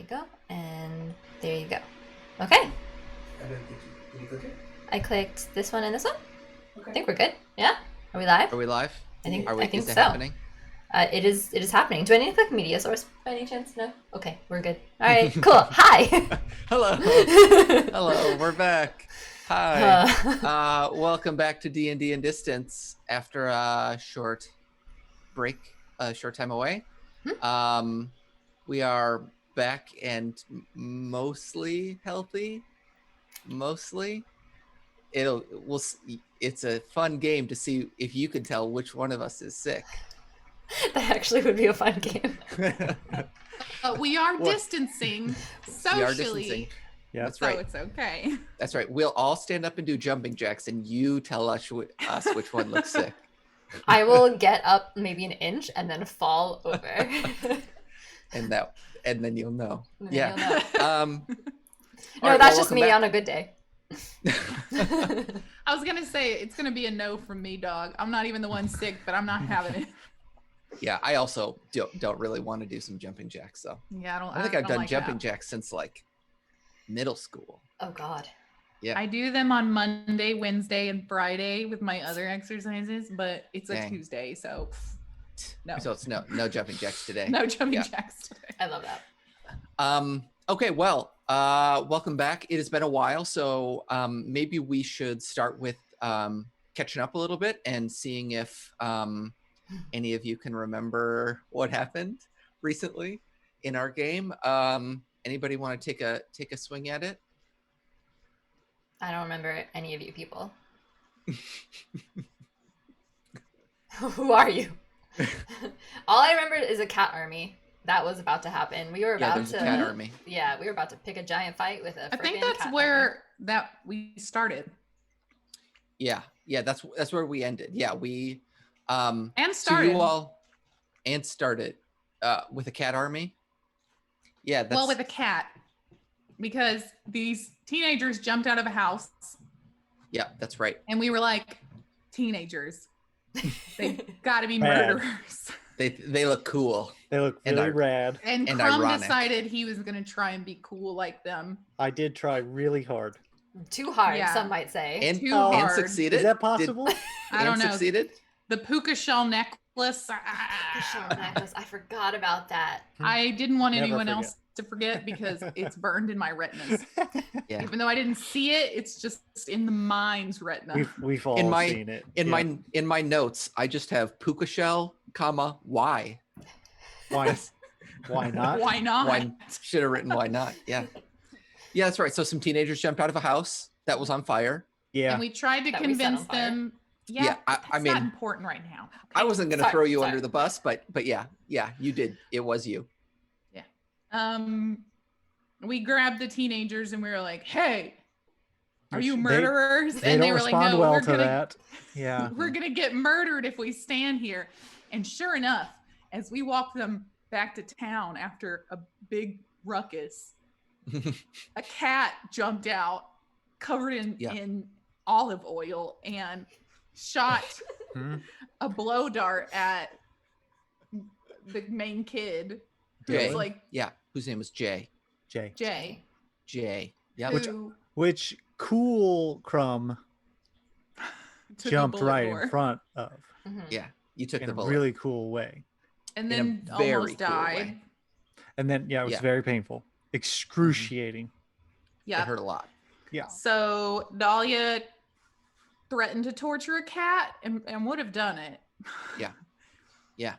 go. And there you go. Okay. I don't think did you click it? I clicked this one and this one. Okay. I think we're good. Yeah? Are we live? Are we live? I think Is it so. happening? It is happening. Do I need to click media source by any chance? No? Okay, we're good. All right, cool. Hi. Hello. Hello, we're back. Hi. Welcome back to DnDnDistance after a short break, a short time away. We are back and mostly healthy. Mostly. It's a fun game to see if you can tell which one of us is sick. That actually would be a fun game. We are distancing socially. We are distancing. Yeah, that's right. So it's okay. That's right. We'll all stand up and do jumping jacks, and you tell us which one looks sick. I will get up maybe an inch and then fall over. and then you'll know. And then Yeah. you'll know. All right, that's just welcome me back. on a good day. I was gonna say it's gonna be a no from me, dog. I'm not even the one sick, but I'm not having it. Yeah, I also don't really want to do some jumping jacks, though. Yeah, I think I've done like jumping that. jacks since like middle school. Oh God. Yeah. I do them on Monday, Wednesday, and Friday with my other exercises, but it's a Dang. Tuesday, so no. So it's no jumping jacks today. No jumping Yeah. jacks today. I love that. Okay, well, welcome back. It has been a while, so maybe we should start with catching up a little bit and seeing if any of you can remember what happened recently in our game. Anybody want to take a swing at it? I don't remember any of you people. Who are you? All I remember is a cat army. That was about to happen. We were Yeah, about there's to a cat army. Yeah, we were about to pick a giant fight with a I think friggin' that's cat where we started. Yeah, that's where we ended. Yeah, we And so started. you all and started with a cat army. Yeah, that's Well, with a cat. Because these teenagers jumped out of a house yeah, that's right. and we were like, teenagers. They gotta be Bad. murderers. They look cool. They look And really I- rad. And And Crumb ironic. decided he was gonna try and be cool like them. I did try really hard. Too hard, Yeah. some might say. And, Too and hard. succeeded. Is that possible? I don't know. Succeeded. The puka shell necklace. The shell necklace. I forgot about that. I didn't want Never anyone forget. else to forget because it's burned in my retinas. Yeah. Even though I didn't see it, it's just in the mind's retina. We've all In my- seen it. In Yeah. my notes, I just have puka shell, comma, why? Why not? Why not? Why should have written why not? Yeah. Yeah, that's right. So some teenagers jumped out of a house that was on fire. Yeah. And we tried to That we set on convince fire. them. Yeah, Yeah, I that's mean- not important right now. I okay? wasn't gonna Sorry, throw you sorry. under the bus, but yeah, you did. It was you. We grabbed the teenagers and we were like, "Hey, are you They- murderers?" They and don't they were like, respond "No, well we're to gonna that. Yeah. we're gonna get murdered if we stand here." And sure enough, as we walked them back to town after a big ruckus, a cat jumped out covered Yeah. in olive oil and shot Hmm? a blow dart at the main kid who Jay. was like Yeah, whose name was Jay. Jay. Jay. Jay. Yeah. Who Which cool Crumb took a jumped bullet right for. in front of Mhm. Yeah. You took in the a bullet. really cool way. and in then a very almost cool died. way. And then it was Yeah. very painful. Excruciating. Yeah. It hurt a lot. Yeah. So Dahlia threatened to torture a cat and would have done it. Yeah. Yeah.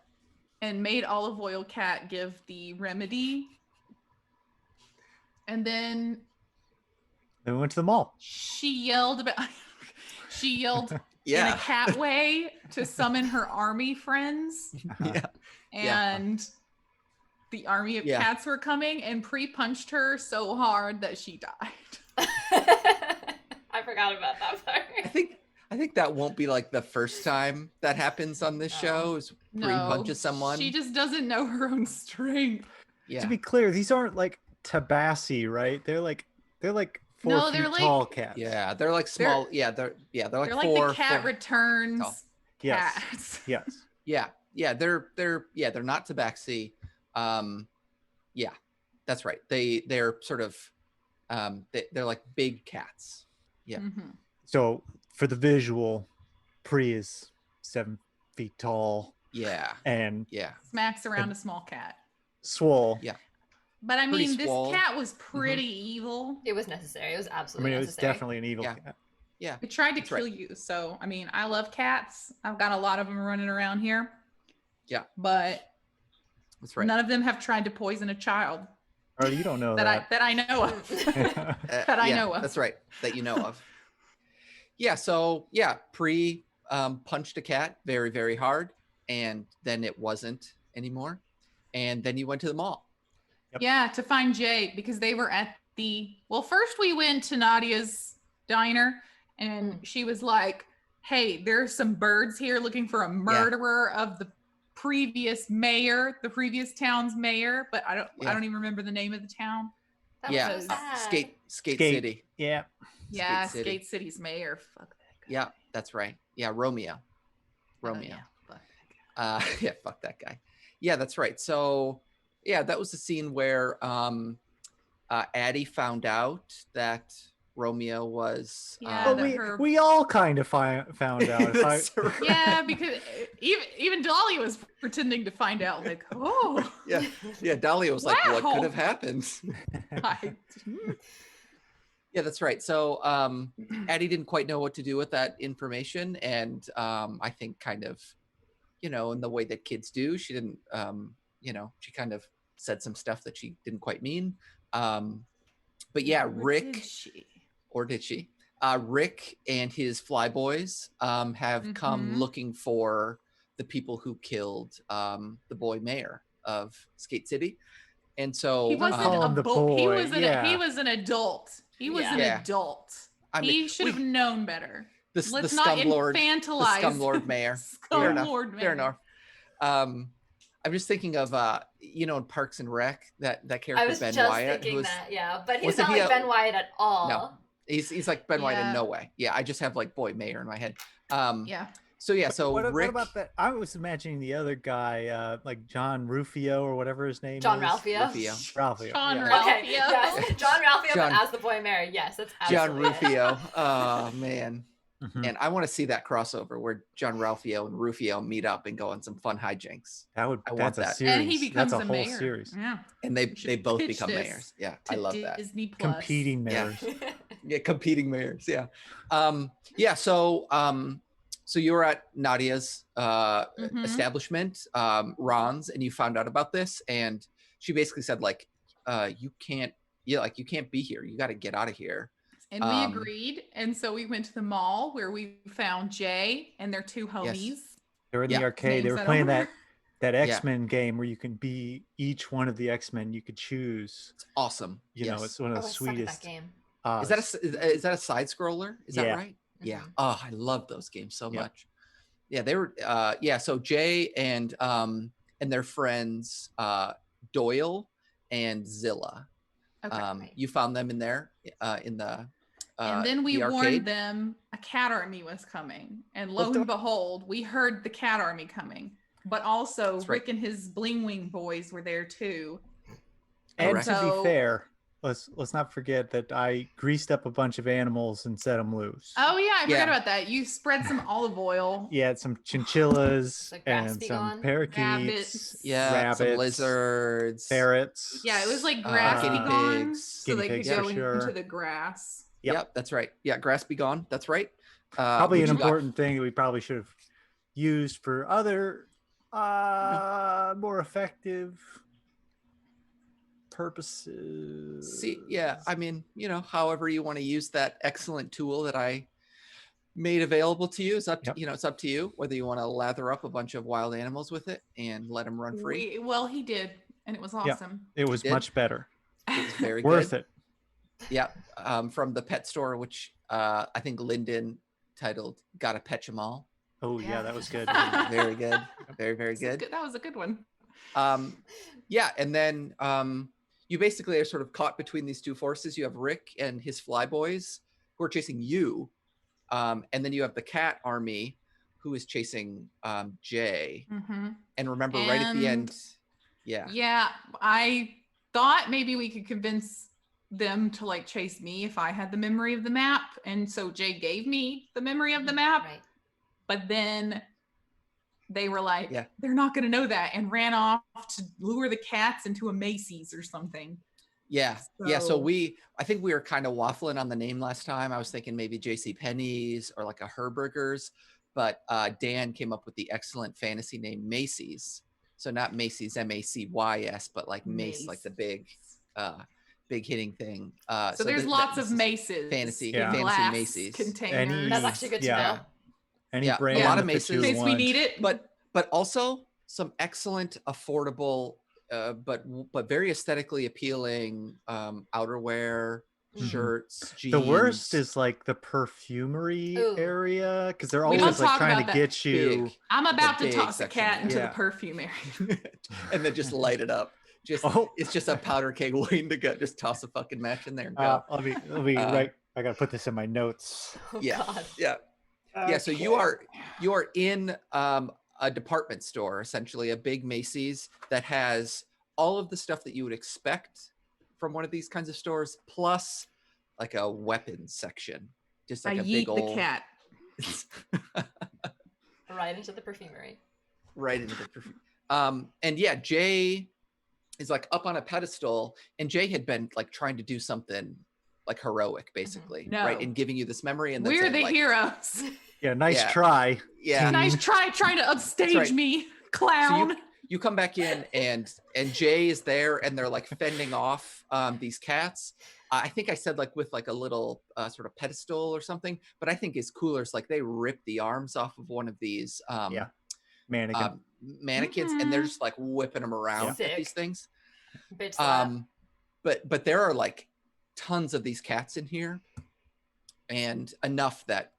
And made Olive Oil Cat give the remedy. And then Then we went to the mall. she yelled about she yelled in a Yeah. cat way to summon her army friends. Yeah. Yeah. And the army of Yeah. cats were coming and pre-punched her so hard that she died. I forgot about that part. I think that won't be like the first time that happens on this No. show is No, punches someone. She just doesn't know her own strength. Yeah. To be clear, these aren't like Tabassi, right? They're like 4 No, feet they're like- tall cats. Yeah, they're like small. They're like They're like four. the cat four- returns tall. Yes. cats. Yes. Yeah, they're not tabaxi. Yeah, That's right. They're sort of they're like big cats. Yeah. Mhm. So for the visual, Pri is 7 feet tall Yeah. and Yeah. Smacks around a small cat. swole. Yeah. But I Pretty mean, this swole. cat was pretty evil. It was necessary. It was I absolutely mean, it was necessary. definitely an evil Yeah. cat. Yeah. It tried to That's right. kill you. So, I mean, I love cats. I've got a lot of them running around here. Yeah. But That's right. none of them have tried to poison a child Or you don't know that I know of. that I yeah, know of. That's right. That you know of. Yeah. So yeah, Pri punched a cat very, very hard, and then it wasn't anymore. And then you went to the mall. Yep. Yeah, to find Jay because they were at first we went to Nadia's diner and she was like, hey, there's some birds here looking for a murderer of the previous town's mayor, but I don't even remember the name of the town. That Yeah. was so sad. Skate Skate. City. Yeah. Yeah, Skate City. Skate City's mayor. Fuck that guy. Yeah, that's right. Yeah, Romeo. Oh, yeah. Fuck that guy. Yeah, fuck that guy. Yeah, that's right. So yeah, that was the scene where Addie found out that Romeo was Yeah, Well, we all kind of found out. That's right. Yeah, because even Dolly was pretending to find out, like, oh, yeah, Dahlia was like, what Wow. could have happened? Yeah, that's right. So Addie didn't quite know what to do with that information, and I think kind of, in the way that kids do, she didn't, she kind of said some stuff that she didn't quite mean. But yeah, Rick, or did she? Rick and his flyboys have come looking for the people who killed the boy mayor of Skate City, and so he wasn't a boy. He was an adult. He was an adult. I mean, he should have known better. Let's not infantilize infantilize the Scumlord Mayor. Scum Lord Mayor. Fair enough. I'm just thinking of in Parks and Rec that character I was Ben just Wyatt. thinking that, yeah, but he's wasn't not he like Ben Wyatt at all. No, he's like Ben Wyatt in Yeah. no way. Yeah, I just have like Boy Mayor in my head. Yeah. So yeah, so what Rick. about that? I was imagining the other guy, like John Rufio or whatever his name John is. Ralphio. Ralphio. John yeah. Ralphio. Okay, yes, John Ralphio, John- but as the boy mayor, yes, that's John absolutely it. Rufio. Oh man. Mhm. And I want to see that crossover where John Ralphio and Rufio meet up and go on some fun hijinks. I want that. a series. And he becomes That's a a whole mayor. series. Yeah. And We they should both pitch become this mayors. Yeah, to I love that. Disney Plus. Competing Yeah. mayors. Yeah, competing mayors. Yeah. So you were at Nadia's Mhm. establishment, Ron's, and you found out about this, and she basically said like, you can't be here. You got to get out of here. And we agreed. And so we went to the mall where we found Jay and their two homies. They were in Yeah. the arcade. They Names were I playing don't that X-Men game where you can be each one of the X-Men. You could choose. It's awesome. You know, it's one Oh, of I the suck at sweetest. that game. Is that a side scroller? Is that Yeah. right? Yeah. Mhm. Oh, I love those games so Yeah. much. Yeah, they were. So Jay and their friends Doyle and Zilla. Okay. Right. You found them in there in the. And then we the warned arcade? them a cat army was coming. And lo Well, and behold, we heard the cat army coming. But also That's right. Rick and his bling wing boys were there too. And Correct. to So- be fair, let's not forget that I greased up a bunch of animals and set them loose. Oh yeah, I Yeah. forgot about that. You spread some olive oil. Yeah, some chinchillas Like grass and be some gone? parakeets, Rabbits. Yeah, rabbits, some lizards, ferrets. Yeah, it was like grass guinea be gone, pigs. so Guinea they could pigs, go for sure. into the grass. Yep. Yep, that's right. Yeah, grass be gone. That's right. Probably what an you got? important thing that we probably should have used for other more effective purposes. See, yeah, I mean, however you want to use that excellent tool that I made available to you is up to, Yep. it's up to you whether you want to lather up a bunch of wild animals with it and let them run free. Well, he did, and it was Yep. awesome. It was did? much better. It's very Worth good. it. Yeah, from the pet store, which I think Lyndon titled "Gotta Petch 'Em All." Oh yeah, Yeah. that was good. Very good, very very This is good. That was a good one. Yeah, and then you basically are sort of caught between these two forces. You have Rick and his flyboys who are chasing you, and then you have the cat army who is chasing Jay. Mhm. And remember, right at the end, Yeah, I thought maybe we could convince them to like chase me if I had the memory of the map. And so Jay gave me the memory of the map. Right. But then they were like, Yeah. they're not going to know that, and ran off to lure the cats into a Macy's or something. Yeah. So So- I think we were kind of waffling on the name last time. I was thinking maybe JC Penney's or like a Herberger's, but Dan came up with the excellent fantasy name Macy's. So not Macy's, Macys, but like Mace, like the big hitting thing. So there's lots of maces. fantasy- in fantasy glass Macy's. containers. That's actually good to know. Any Yeah, a brand lot of that you maces. In case we want. need it. but also some excellent, affordable, but very aesthetically appealing outerwear, shirts, jeans. The worst is like the perfumery Ooh. area because they're We don't always like talk trying about to that. get you. Big. I'm about the to big toss a section, cat into yeah. the perfume area. and then just light it up. Just Oh. it's just a powder keg waiting to go. Just toss a fucking match in there and go. Let me right. I gotta put this in my notes. Oh, yeah, God. yeah, yeah. So you are in a department store, essentially a big Macy's that has all of the stuff that you would expect from one of these kinds of stores, plus like a weapons section. Just like I a yeet big the old cat. Right into the perfumery. right into the perfume. And yeah, Jay is like up on a pedestal, and Jay had been like trying to do something like heroic, basically, No. right? In giving you this memory, and then We're saying, the like, heroes. Yeah, nice Yeah. try. Yeah. Nice try trying to upstage right. me, clown. You come back in, and Jay is there, and they're like fending off these cats. I think I said like with like a little sort of pedestal or something, but I think it's cooler. It's like they rip the arms off of one of these Yeah. Mannequin. mannequins, and they're just like whipping them around Sick. at these things. Bitch slap. But there are like tons of these cats in here, and enough that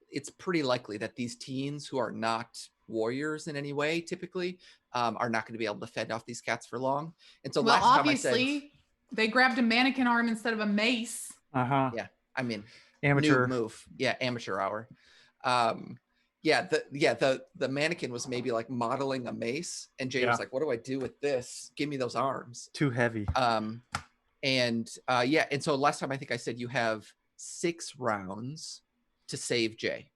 it's pretty likely that these teens who are not warriors in any way typically are not going to be able to fend off these cats for long. And so Well, last time obviously, they grabbed a mannequin arm instead of a mace. yeah, I mean, Amateur. noob move. Yeah, amateur hour. The mannequin was maybe like modeling a mace, and Jay was like, "What do I do with this? Give me those arms." Too heavy. And so last time I think I said you have 6 rounds to save Jay.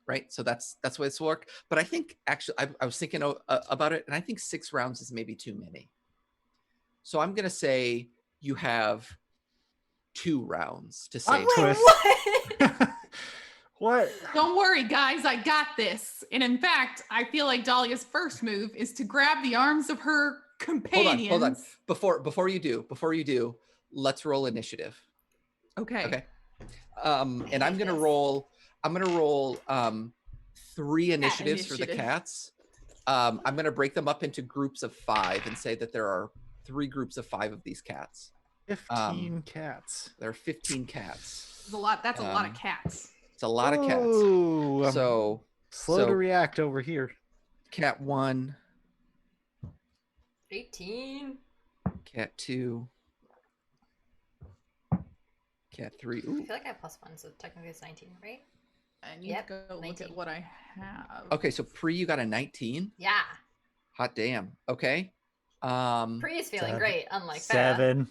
Right, so that's the way it's work. But I think actually I was thinking about it, and I think 6 rounds is maybe too many. So I'm gonna say you have 2 rounds to save. Twist. What? What? Don't worry, guys, I got this. And in fact, I feel like Dahlia's first move is to grab the arms of her companions. Hold on. Before you do, let's roll initiative. Okay. And I'm gonna roll 3 initiatives for the initiative. cats. I'm gonna break them up into groups of 5 and say that there are 3 groups of 5 of these cats. 15 cats. There are 15 cats. That's a lot. That's a lot of cats. It's a lot of cats. Ooh, I'm So slow to react over here. cat 1, 18. cat 2, cat 3. I Ooh. feel like I have +1, so technically it's 19, right? I need Yep, to go look 19. at what I have. Okay, so Pre, you got a 19. Yeah. Hot damn. Okay. Pre is feeling 7. great, unlike 7.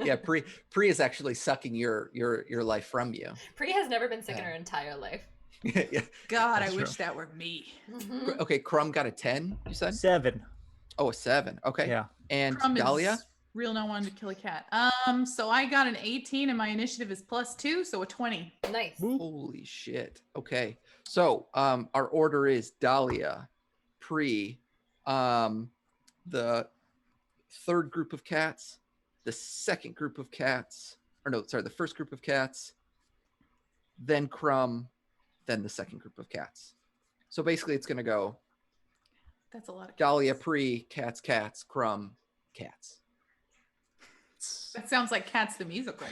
yeah. Pre is actually sucking your life from you. Pre has never been sick in her entire life. Yeah. God, That's I wish true. that were me. Mhm. Okay, Crumb got a 10. You said? 7. Oh, a 7. Okay. Yeah. And Crumb Dahlia. is real not wanting to kill a cat. So I got an 18 and my initiative is +2, so a 20. Nice. Holy shit. Okay. So our order is Dahlia, Pre, the 3rd group of cats, the 2nd group of cats, the 1st group of cats, then Crumb, then the 2nd group of cats. So basically it's gonna go That's a lot of cats. Dahlia, Pre, cats, Crumb, cats. That sounds like Cats the musical.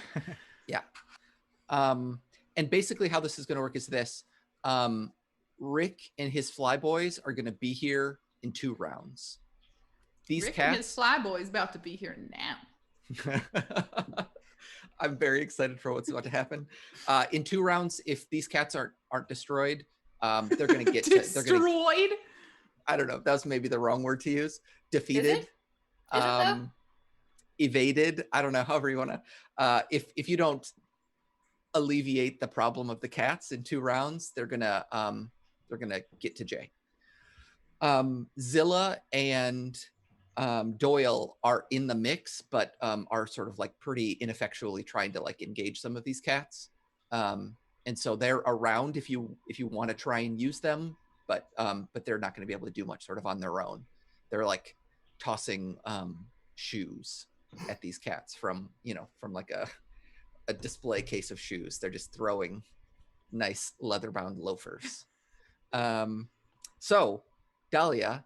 And basically how this is going to work is this. Rick and his flyboys are going to be here in 2 rounds. These Rick and his cats. fly boy is about to be here now. I'm very excited for what's about to happen. In 2 rounds, if these cats aren't destroyed, they're going to get. Destroyed. I don't know. That was maybe the wrong word to use. Defeated. Is it though? Evaded. I don't know. However you want to. If you don't alleviate the problem of the cats in 2 rounds, they're gonna get to Jay. Zilla and Doyle are in the mix, but are sort of like pretty ineffectually trying to like engage some of these cats. And so they're around if you want to try and use them, but they're not going to be able to do much sort of on their own. They're like tossing shoes at these cats from like a display case of shoes. They're just throwing nice leather-bound loafers. So Dahlia,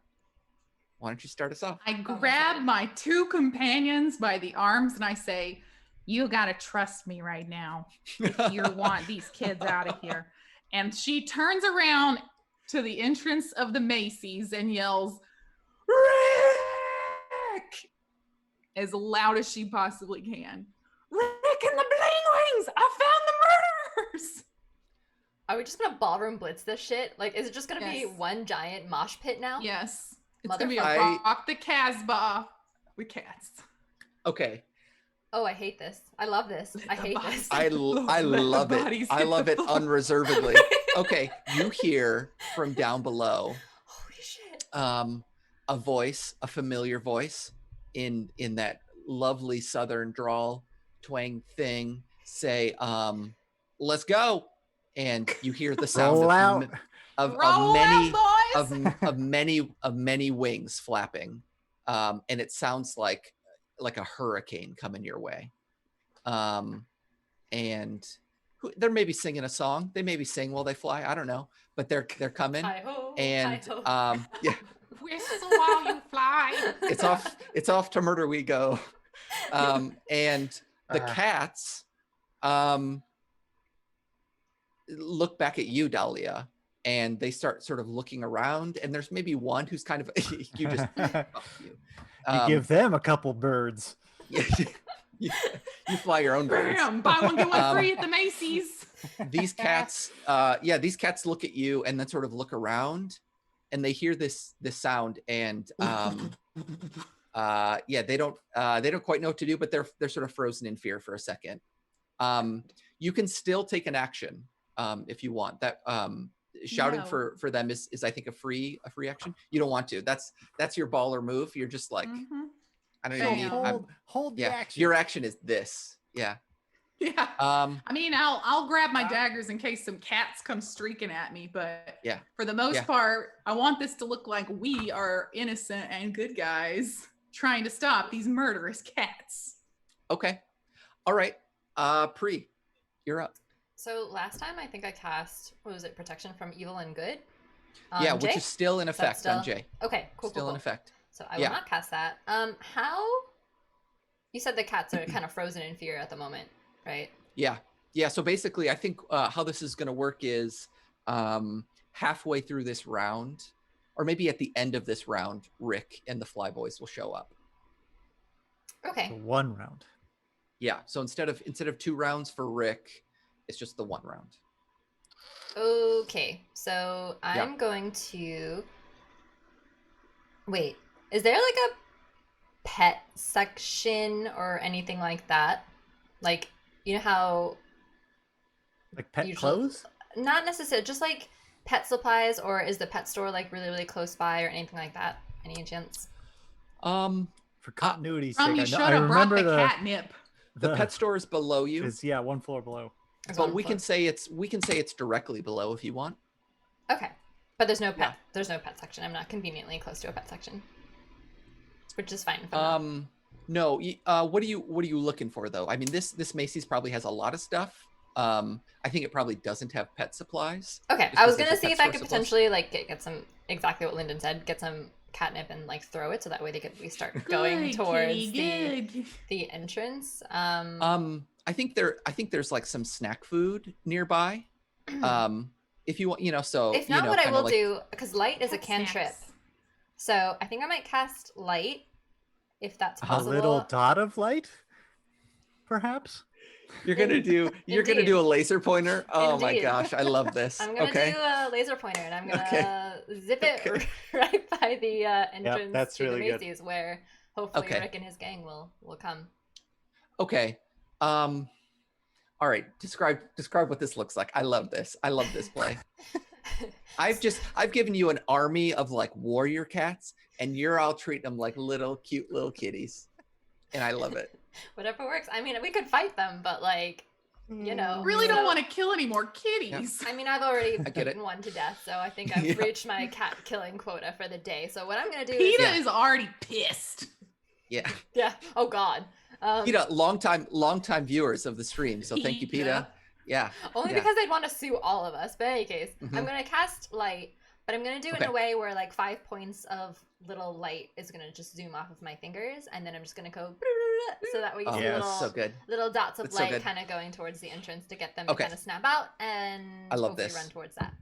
why don't you start us off? I grab my 2 companions by the arms and I say, you gotta trust me right now if you want these kids out of here. And she turns around to the entrance of the Macy's and yells, Rick! As loud as she possibly can. Rick and the Bling Wings! I found the murderers! Are we just gonna ballroom blitz this shit? Like, is it just gonna be Yes. one giant mosh pit now? Yes. It's gonna be a Motherfucker. rock the Casbah with cats. Okay. Oh, I hate this. I love this. I hate this. I love it. I love it unreservedly. Okay, you hear from down below Holy shit. a voice, a familiar voice in that lovely southern drawl twang thing say, let's go. And you hear the sound Roll out. of Roll many out, boys! of many wings flapping. And it sounds like a hurricane coming your way. And they're maybe singing a song. They maybe sing while they fly. I don't know, but they're coming. Hi-ho, And hi-ho. yeah, Whistle while you fly. it's off to murder we go. And the cats look back at you, Dahlia, and they start sort of looking around, and there's maybe one who's kind of you just you. You give them a couple birds. you fly your own birds. Bam! Buy one, get one free at the Macy's. These cats these cats look at you and then sort of look around, and they hear this sound, and they don't quite know what to do, but they're sort of frozen in fear for a second. You can still take an action if you want. That shouting No. for them is I think a free action. You don't want to. That's your baller move. You're just like, Mhm. I don't So even need. Hold the Yeah, action. your action is this. Yeah. Yeah. I mean, I'll grab my daggers in case some cats come streaking at me, but Yeah. for the most Yeah. part, I want this to look like we are innocent and good guys trying to stop these murderous cats. Okay. All right. Pre, you're up. So last time I think I cast, what was it, Protection from Evil and Good? Yeah, which Jay? is still in Is that effect on still- Jay. Okay, cool, Still cool, in cool. effect. So I will Yeah. not cast that. How? You said the cats are kind of frozen in fear at the moment, right? Yeah. Yeah. So basically, I think how this is going to work is halfway through this round, or maybe at the end of this round, Rick and the Flyboys will show up. Okay. So 1 round. Yeah. So instead of 2 rounds for Rick, it's just the 1 round. Okay. So I'm going to wait. Is there like a pet section or anything like that? Like, you know how Like pet usually- clothes? not necessarily, just like pet supplies, or is the pet store like really, really close by or anything like that? Any chance? For continuity's You sake, should I have brought remember the catnip. The pet store is below you, is 1 floor below. There's but one we floor. can say it's directly below if you want. Okay. But there's no pet. Yeah. There's no pet section. I'm not conveniently close to a pet section, which is fine. If I'm not. No. What are you looking for though? I mean, this Macy's probably has a lot of stuff. I think it probably doesn't have pet supplies. Okay, just I was 'cause gonna there's a see pet if I store could supplies. potentially like get some exactly what Lyndon said, get some catnip and like throw it so that way they could at least start going Good, towards kitty, good. the entrance. I think there's like some snack food nearby. If you want, so if not, what I kinda will like- do, because light is a Pet cantrip, snacks. so I think I might cast light if that's A possible. little dot of light, perhaps? You're gonna do Indeed. a laser pointer. Oh my Indeed. gosh, I love this. I'm gonna Okay. do a laser pointer and I'm gonna Okay. zip it Okay. right by the entrance that's to really the good. Macy's, where hopefully Okay. Rick and his gang will come. Okay. All right. Describe what this looks like. I love this. I love this play. I've given you an army of like warrior cats, and you're all treating them like cute little kitties, and I love it. Whatever works. I mean, we could fight them, but like, you know, Really don't so- want to kill any more kitties. I mean, I've already I get it. beaten one to death, so I think I've Yeah. reached my cat killing quota for the day. So what I'm gonna do is, PETA Yeah. is already pissed. Yeah. yeah. Oh God. PETA, long time viewers of the stream, so thank you, PETA. Yeah. Only Yeah. because they'd want to sue all of us. But in any case, Mhm. I'm gonna cast light, but I'm gonna do it in Okay. a way where like 5 points of little light is gonna just zoom off of my fingers, and then I'm just gonna go so that way you Oh, see Yes. little so good. little dots of That's so light good. kind of going towards the entrance to get them Okay. to kind of snap out and I love hopefully this. run towards that.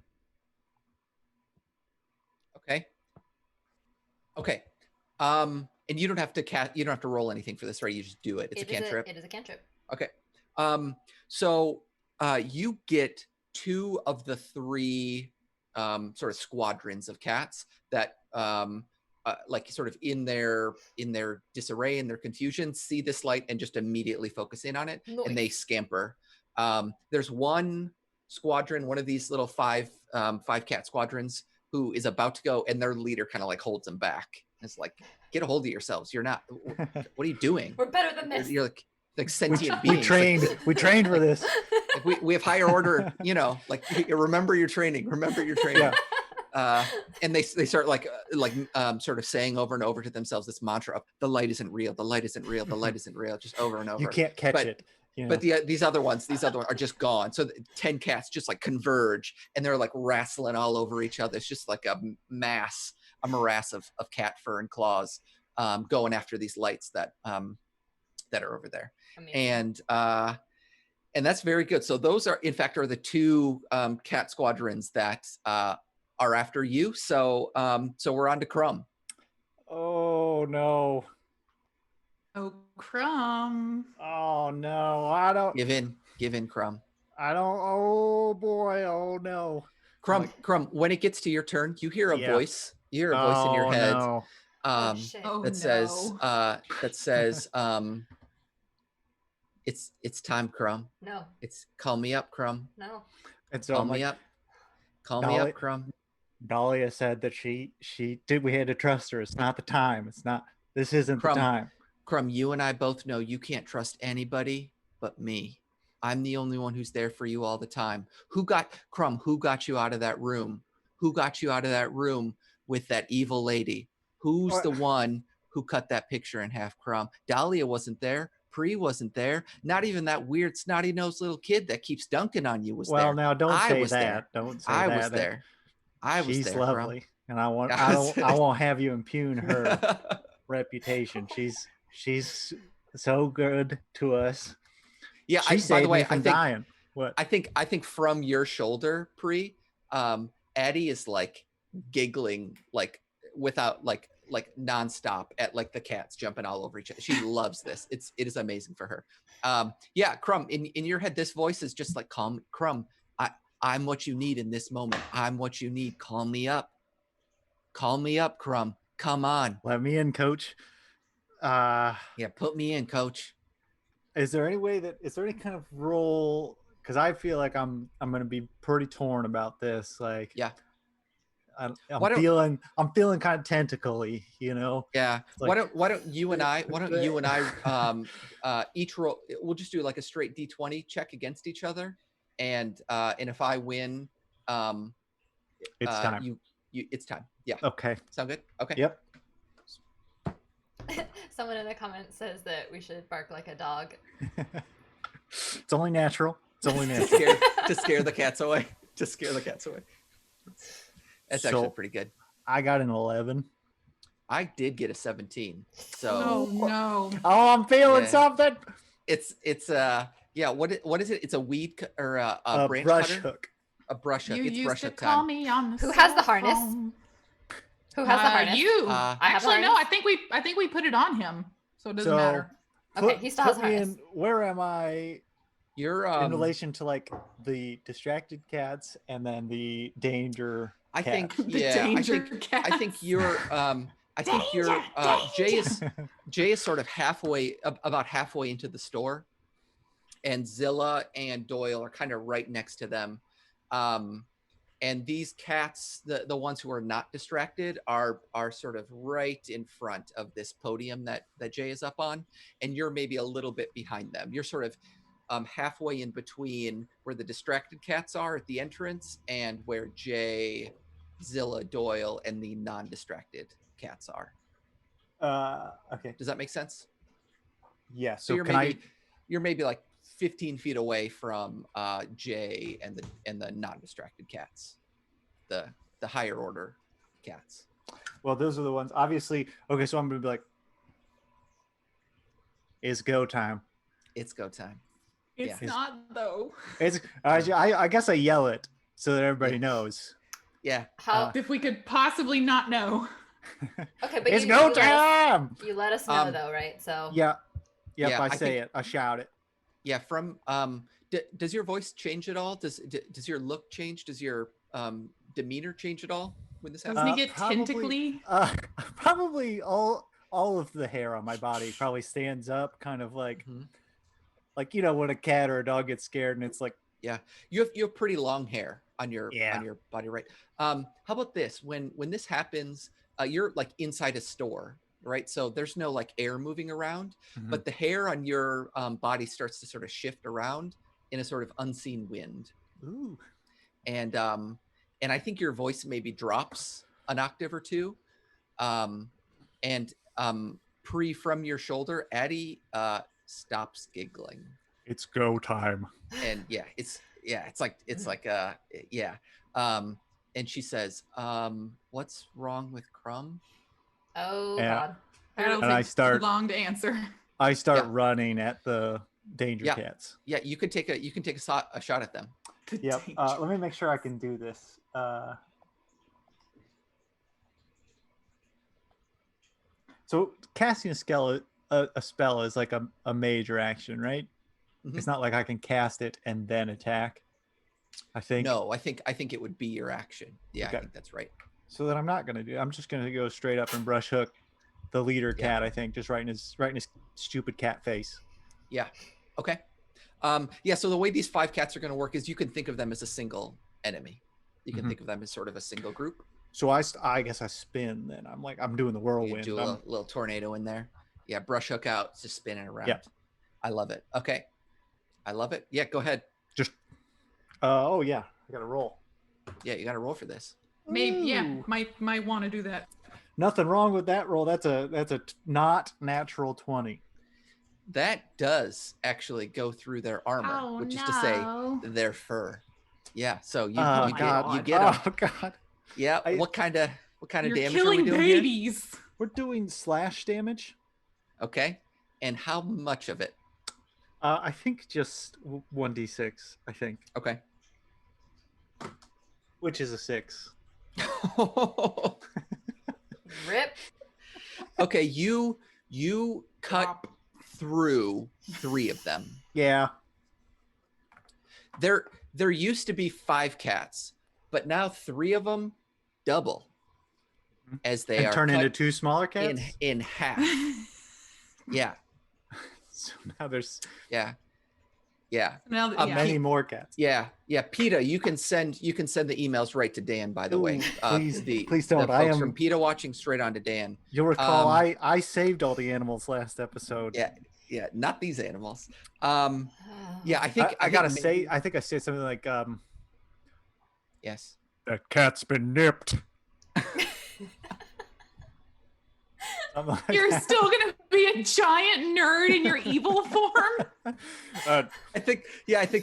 Okay. Okay. And you don't have to roll anything for this, right? You just do it. It's a cantrip. It is a cantrip. Okay. So you get 2 of the 3 sort of squadrons of cats that like sort of in their disarray and their confusion see this light and just immediately focus in on it, and they Nice. scamper. There's one squadron, one of these little 5 cat squadrons, who is about to go, and their leader kind of like holds them back. It's like, get a hold of yourselves. You're not. What are you doing? We're better than this. You're like sentient We beings. we trained for this. Like we have higher order, like remember your training. Remember your training. Yeah. And they start like sort of saying over and over to themselves this mantra of the light isn't real, the light isn't real, the light isn't real, just over and over. You can't catch But- it. You know? But these other ones are just gone. So 10 cats just like converge, and they're like wrestling all over each other. It's just like a morass of cat fur and claws, going after these lights that are over there. Amazing. And that's very good. So those are, in fact, the 2 cat squadrons that are after you. So we're on to Crumb. Oh no. Oh, Crumb. Oh no. I don't. Give in, Crumb. I don't. Oh boy. Oh no. Crumb. When it gets to your turn, you hear a Yeah. voice. You hear a voice in your Oh, head. no. Oh, shit. Oh, That says it's time, Crumb. No, It's call me up, Crumb. no. And so Call I'm me like, up. Call me Dolly- up, Crumb. Dahlia said that she did. We had to trust her. It's not the time. It's not. This isn't Crumb. the time. Crumb, you and I both know you can't trust anybody but me. I'm the only one who's there for you all the time. Who got you out of that room? Who got you out of that room with that evil lady? Who's What? the one who cut that picture in half, Crumb? Dahlia wasn't there. Pri wasn't there. Not even that weird snotty-nosed little kid that keeps dunking on you was Well, there. now don't I say was that. there. Don't say I that. was there. I was She's there, Crumb. lovely, and I won't. I was- I won't have you impugn her reputation. She's so good to us. Yeah, She by saved the way, me from I think dying. What? I think from your shoulder, Pri, Addie is like giggling like without like nonstop at like the cats jumping all over each other. She loves this. It is amazing for her. Yeah, Crumb, in your head, this voice is just like, calm, Crumb. I'm what you need in this moment. I'm what you need. Call me up. Call me up, Crumb. Come on. Let me in, Coach. Yeah, put me in, Coach. Is there any kind of role? Because I feel like I'm going to be pretty torn about this. Like, Yeah. I'm Why don't- feeling kind of tentacly, you know. Yeah. Like- why don't you and I each roll? We'll just do like a straight D20 check against each other, and if I win, It's time. it's time. Yeah. Okay. Sound good? Okay. Yep. Someone in the comments says that we should bark like a dog. It's only natural. It's only To natural. scare the cats away. To scare the cats away. That's actually So- pretty good. I got an 11. I did get a 17. So Oh no. Oh, I'm feeling Yeah. something. it's yeah. What is it? It's a weed or a A branch brush cutter? hook. A brush hook. You It's used brush to hook call time. me on the Who has the cell harness? phone. Who has the harness? You. I have the Actually, no. harness. I think we put it on him, so it doesn't So- matter. Okay, he still has put me harness. in. Where am I You're in relation to like the distracted cats and then the danger I cat. think The yeah, danger I think cats. you're I think you're Jay is sort of about halfway into the store, and Zilla and Doyle are kind of right next to them. And these cats, the ones who are not distracted, are sort of right in front of this podium that Jay is up on, and you're maybe a little bit behind them. You're sort of halfway in between where the distracted cats are at the entrance and where Jay, Zilla, Doyle, and the non-distracted cats are. Okay. Does that make sense? Yeah. So So you're can maybe like 15 feet away from Jay and the non-distracted cats, the higher order cats. Well, those are the ones. Obviously. Okay. So I'm gonna be like, it's go time. It's go time. It's Yeah. not though. It's. I guess I yell it so that everybody Yeah. knows. Yeah. How? If we could possibly not know. Okay, but It's you, go you let us, time. you let us know though, right? So Yeah. Yep. Yeah, I I say think- it. I shout it. Yeah. From does your voice change at all? Does your look change? Does your demeanor change at all when this happens? Doesn't he get tentacly? Probably all of the hair on my body probably stands up, kind of like Mhm. like when a cat or a dog gets scared and it's like, You have pretty long hair on your Yeah. body, right? How about this? When this happens, you're like inside a store, right? So there's no like air moving around, but the hair on your body starts to sort of shift around in a sort of unseen wind, ooh, and I think your voice maybe drops an octave or two, and from your shoulder, Addie stops giggling. it's go time. And it's like and she says, what's wrong with Crumb? oh Yeah. god. That'll And I take start- too long to answer. I start Yeah. running at the danger Yeah. cats. Yeah, you can take a shot at them. The Yep. danger. Let me make sure I can do this. So casting a spell is like a major action, right? Mhm. It's not like I can cast it and then attack. I think. No, I think it would be your action. Yeah, Okay. I think that's right. So that I'm not gonna do. I'm just gonna go straight up and brush hook the leader Yeah. cat. I think just right in his stupid cat face. Yeah. Okay. Yeah, so the way these 5 cats are going to work is you can think of them as a single enemy. You can Mhm. think of them as sort of a single group. So I guess I spin then. I'm doing the You whirlwind. do a little tornado in there. Yeah, brush hook out, just spinning around. Yeah. I love it. Okay. I love it. Yeah, go ahead. Just. Oh yeah, I got to roll. Yeah, you got to roll for this. Maybe, yeah, Ooh. might want to do that. Nothing wrong with that roll. That's a not natural 20. That does actually go through their armor, which is to say their fur. Yeah, so you Oh you god. get them. Oh god. Yeah, I- what kind of You're damage are we killing doing here? babies. We're doing slash damage. Okay, and how much of it? I think just 1d6. I think, Okay. which is a 6. Rip. Okay, you cut Drop. through 3 of them. Yeah. There used to be 5 cats, but now 3 of them double as they And are turn cut into 2 smaller cats. in half. Yeah, So now there's yeah. Now that, yeah. many more cats. Yeah. PETA, you can send the emails right to Dan, by the way. Ooh, please The don't. I folks am. from PETA watching straight on to Dan. You'll recall Um, I saved all the animals last episode. Yeah, not these animals. Yeah, I think I gotta think say. maybe- I think I said something like, yes. "That cat's been nipped." Something like You're that. still gonna be a giant nerd in your evil form. I think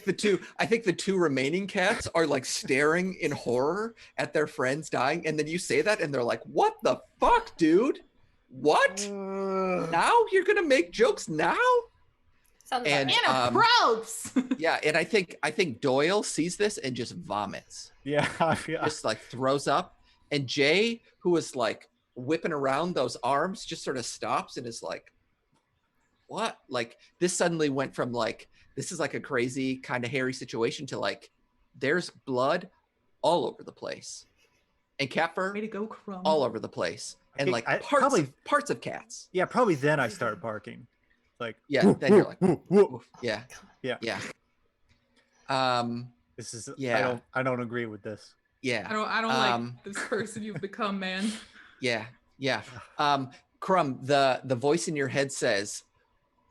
the two remaining cats are like staring in horror at their friends dying, and then you say that, and they're like, "What the fuck, dude? What? Now you're gonna make jokes now?" Sounds And- about right. Anna Probst. Yeah, and I think Doyle sees this and just vomits, yeah, just like throws up, and Jay, who is like whipping around those arms, just sort of stops and is like, "What?" Like this suddenly went from like this is like a crazy kind of hairy situation to like there's blood all over the place. and cat fur Way to go, Crumb. all over the place, and Okay, like I- parts probably- parts of cats. Yeah, probably then I start barking. Like, Yeah, "Woof, then you're woof, like, woof, woof." yeah, Yeah. yeah, This is Yeah. I don't agree with this. yeah. I don't like this person you've become, man. Yeah, yeah. Crumb, the voice in your head says,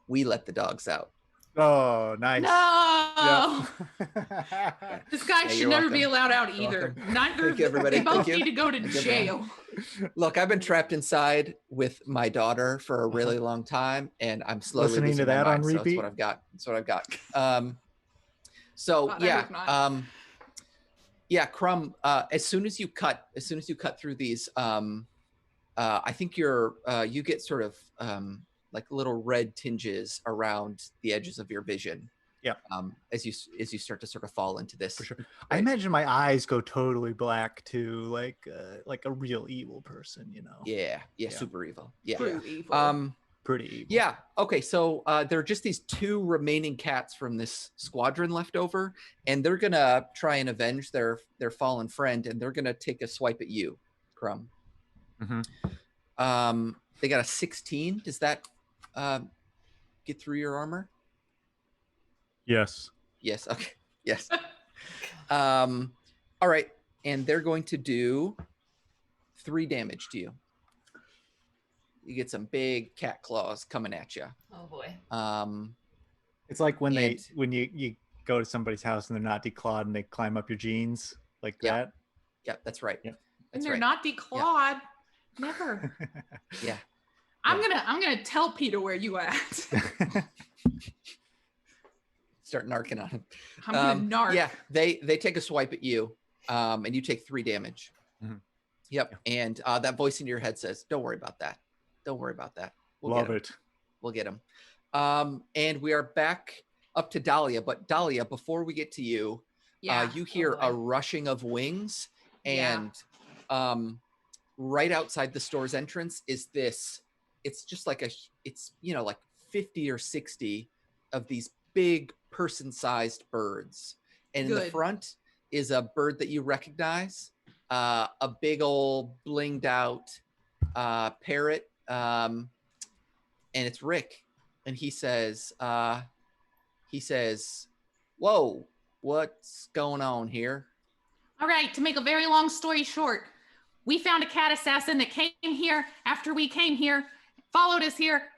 "We let the dogs out." Oh, nice. No. Yeah. This guy Yeah, should you're never be welcome. allowed out You're either. welcome. Neither Thank of you, them. everybody. They both Thank you. need to go to Thank you, jail. Look, I've been trapped inside with my daughter for a really long time, and I'm slowly Listening to losing my that on mind. So that's repeat? what I've got. That's what I've got. So God, I yeah, hope not. yeah, Crumb. As soon as you cut through these, I think you get sort of like little red tinges around the edges of your vision. Yeah. As you start to sort of fall into this. For sure. I Right. imagine my eyes go totally black too, like a real evil person, you know. Yeah, Yeah. super evil. Yeah. True evil. Pretty evil. Yeah. Okay. So there are just these 2 remaining cats from this squadron left over, and they're gonna try and avenge their fallen friend, and they're gonna take a swipe at you, Crumb. Mhm. They got a 16. Does that get through your armor? Yes. Yes. Okay. Yes. All right. And they're going to do 3 damage to you. You get some big cat claws coming at you. Oh boy. It's like when And- when you go to somebody's house and they're not declawed and they climb up your jeans like Yeah. that. Yeah, that's right. Yeah. And That's they're right. not declawed. Never. Yeah. I'm gonna tell Peter where you at. Start narking on him. I'm gonna narc. Yeah, they take a swipe at you, and you take 3 damage. Mhm. Yep. And that voice in your head says, "Don't worry about that. Don't worry about that. We'll Love get him. it. We'll get him." And we are back up to Dahlia. But Dahlia, before we get to you, Yeah. you hear Oh, a boy. rushing of wings, Yeah. and right outside the store's entrance is this. It's just like it's like 50 or 60 of these big person-sized birds, and in the Good. front is a bird that you recognize, a big old blinged out parrot, and it's Rick, and he says, "Whoa, what's going on here?" All right, to make a very long story short, we found a cat assassin that came here after we came here, followed us here.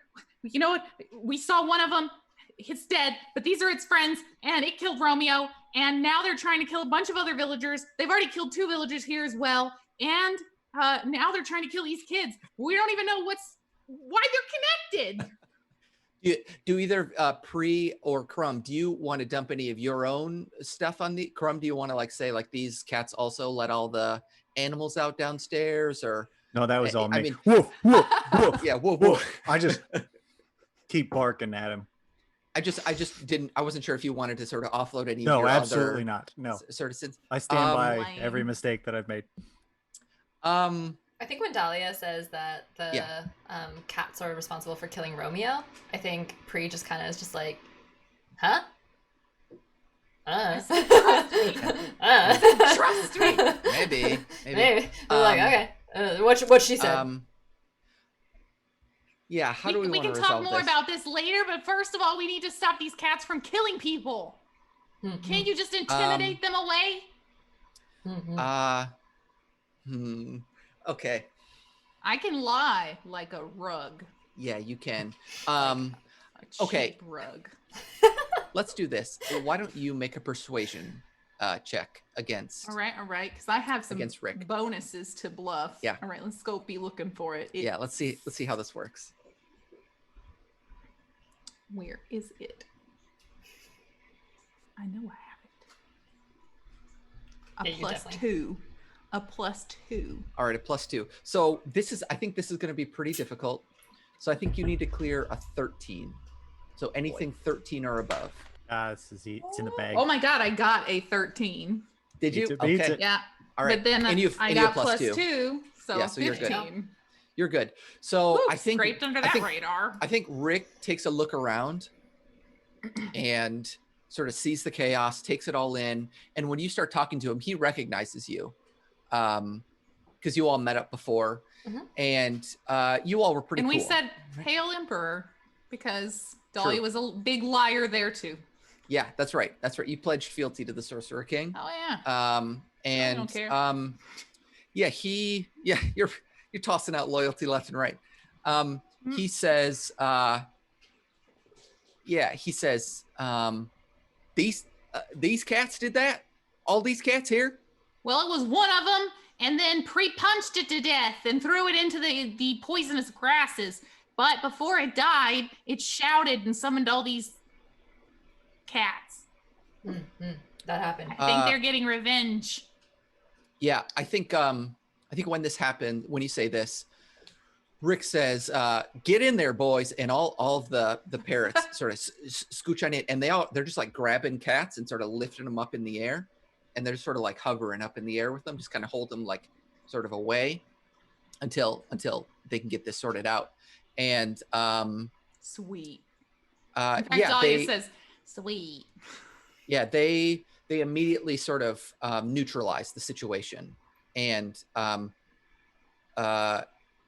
You know what? We saw one of them. It's dead, but these are its friends, and it killed Romeo, and now they're trying to kill a bunch of other villagers. They've already killed 2 villagers here as well, and now they're trying to kill these kids. We don't even know why they're connected. Do either Pre or Crumb, do you want to dump any of your own stuff on the Crumb? Do you want to say these cats also let all the animals out downstairs, or No, that was all me. I mean- woof, woof, woof. yeah, whoa, Woof. I just keep barking at him. I just didn't. I wasn't sure if you wanted to sort of offload any. of No, your absolutely other not. No, Sort of sense. I stand by Lame. every mistake that I've made. I think when Dahlia says that the Yeah. cats are responsible for killing Romeo, I think Pre just kind of is just like, huh? Trust me. Maybe. Maybe. They're like, okay. What she said. Yeah. How do we We want to can resolve talk more this? about this later, but first of all, we need to stop these cats from killing people. Mhm. Can't you just intimidate them away? Mhm. Okay. I can lie like a rug. Yeah, you can. A cheap Okay. rug. Let's do this. Why don't you make a persuasion check against? All right, because I have some Against Rick. bonuses to bluff. Yeah. All right, let's go be looking for it. Yeah. Let's see how this works. Where is it? I know I have it. Yeah, you plus definitely- 2. A plus 2. All right, a +2. So I think this is going to be pretty difficult. So I think you need to clear a 13. So anything 13 or above. It's in the bag. Oh my god, I got a 13. Did you? Beats it, beats Okay. it. Yeah. All right. But then and you I got plus 2, so, Yeah, so you're good. 15. You're good. So Woo, I think scraped under I that think- radar. I think Rick takes a look around and sort of sees the chaos, takes it all in, and when you start talking to him, he recognizes you. because you all met up before, Mhm. and you all were pretty And cool. we said, "Hail Emperor," because Dolly True. was a big liar there too. Yeah, that's right. That's right. You pledged fealty to the Sorcerer King. Oh yeah. And don't care. yeah, you're tossing out loyalty left and right. He says, these cats did that. All these cats here. Well, it was one of them, and then pre-punched it to death and threw it into the poisonous grasses. But before it died, it shouted and summoned all these cats. That happened. I think they're getting revenge. Yeah, I think when this happened, when you say this, Rick says, "Get in there, boys," and all of the parrots sort of scooch on it, and they're just like grabbing cats and sort of lifting them up in the air, and they're sort of like hovering up in the air with them, just kind of hold them like sort of away until they can get this sorted out. And Sweet. In In fact, Dahlia says, "Sweet." Yeah, they immediately sort of neutralize the situation, and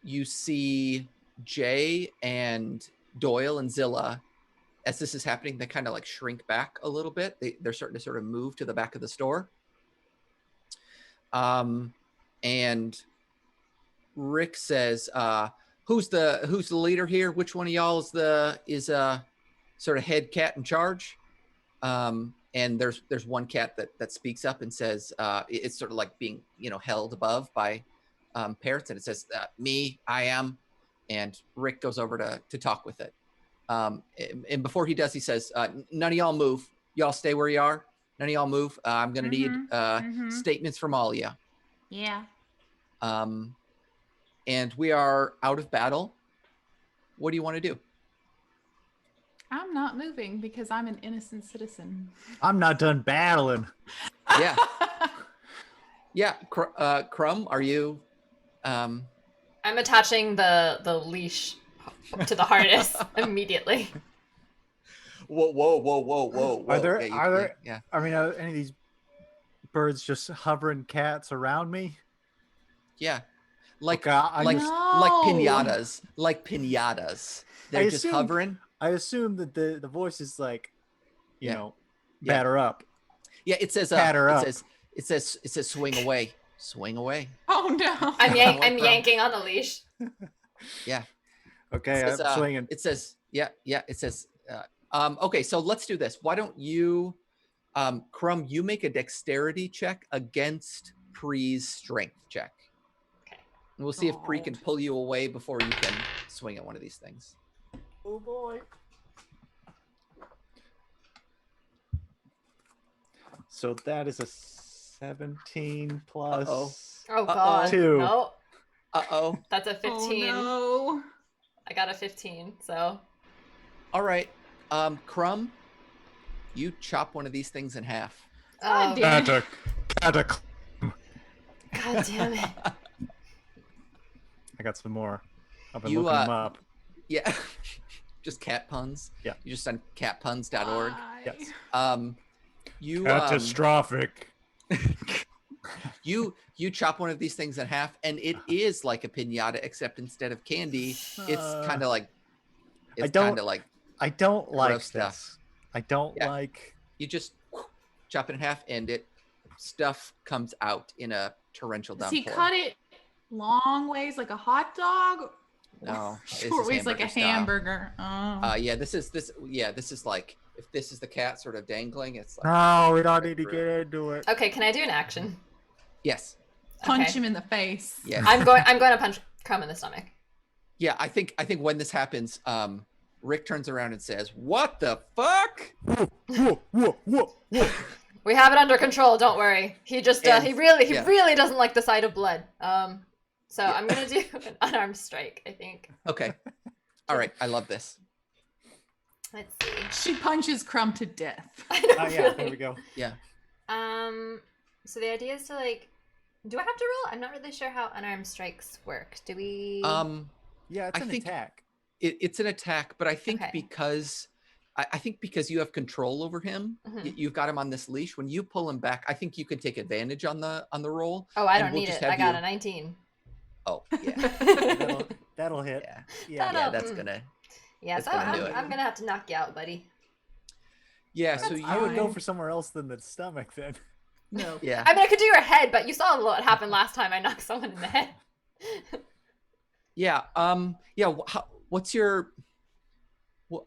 you see Jay and Doyle and Zilla, as this is happening, they kind of like shrink back a little bit. They're starting to sort of move to the back of the store. And Rick says, who's the leader here? Which one of y'all is sort of head cat in charge? And there's one cat that speaks up and says, it's sort of like being, held above by parrots, and it says, me, I am. And Rick goes over to talk with it. And before he does, he says, none of y'all move. Y'all stay where you are. None of y'all move. I'm going to need statements from all of you. Yeah. And we are out of battle. What do you want to do? I'm not moving because I'm an innocent citizen. I'm not done battling. Yeah. Yeah. Crumb, are you? I'm attaching the leash to the harness immediately. Whoa. Are there? Yeah. I mean, are any of these birds just hovering cats around me? Yeah. Like Okay, like No. pinatas. Like pinatas. They're just hovering. I assume that the voice is like, you Yeah. know, Yeah. batter up. Yeah, it says Pat her up. it says swing away. Swing away. Oh no. I'm Like Crumb. yanking on the leash. Yeah. Okay, It says, I'm swinging. It says, it says, okay, so let's do this. Why don't you, Crumb, you make a dexterity check against Pre's strength check. Okay. And we'll see if Pre can pull you away before you can swing at one of these things. Oh boy. So that is a 17 plus. Oh god. 2. No. Uh-oh. That's a 15. Oh no. I got a 15, so All right. Crumb, you chop one of these things in half. God damn. Cataclysm. God damn it. I got some more. I've been You, looking them up. Yeah. Just cat puns. Yeah. You just on catpuns.org. Why? Yes. You Catastrophic. you chop one of these things in half, and it is like a pinata, except instead of candy, it's kind of like I don't like gross this. stuff. I don't Yeah. like. You just chop it in half, and stuff comes out in a torrential Does downpour. he cut it long ways like a hot dog? No, this Short is ways like a hamburger hamburger. style. Yeah, this is like, if this is the cat sort of dangling, it's like, No, we don't right need to through. get into it. Okay, can I do an action? Yes. Punch Okay. him in the face. Yes. I'm going to punch Crumb in the stomach. Yeah, I think when this happens, Rick turns around and says, "What the fuck?" Whoa. We have it under control, don't worry. He just And- he really yeah. doesn't like the sight of blood. So I'm going to do an unarmed strike, I think. Okay. All right. I love this. Let's see. She punches Crumb to death. I know, Oh yeah, there we go. Yeah. So the idea is to like, do I have to roll? I'm not really sure how unarmed strikes work. Do we? Yeah, it's I an think- attack. It's an attack, but I think Okay. because I think because you have control over him, Mhm. you've got him on this leash. When you pull him back, I think you can take advantage on the roll. Oh, I and don't we'll need just it. I have got you- a 19. Oh, yeah. That'll hit. Yeah. Yeah. That'll- Yeah, that's mm. gonna. Yeah, That's so gonna do I'm, it. I'm gonna have to knock you out, buddy. Yeah, so I would go fine. for somewhere else than the stomach then. No. Yeah. I mean, I could do your head, but you saw what happened last time I knocked someone in the head. Yeah. Yeah. What's your?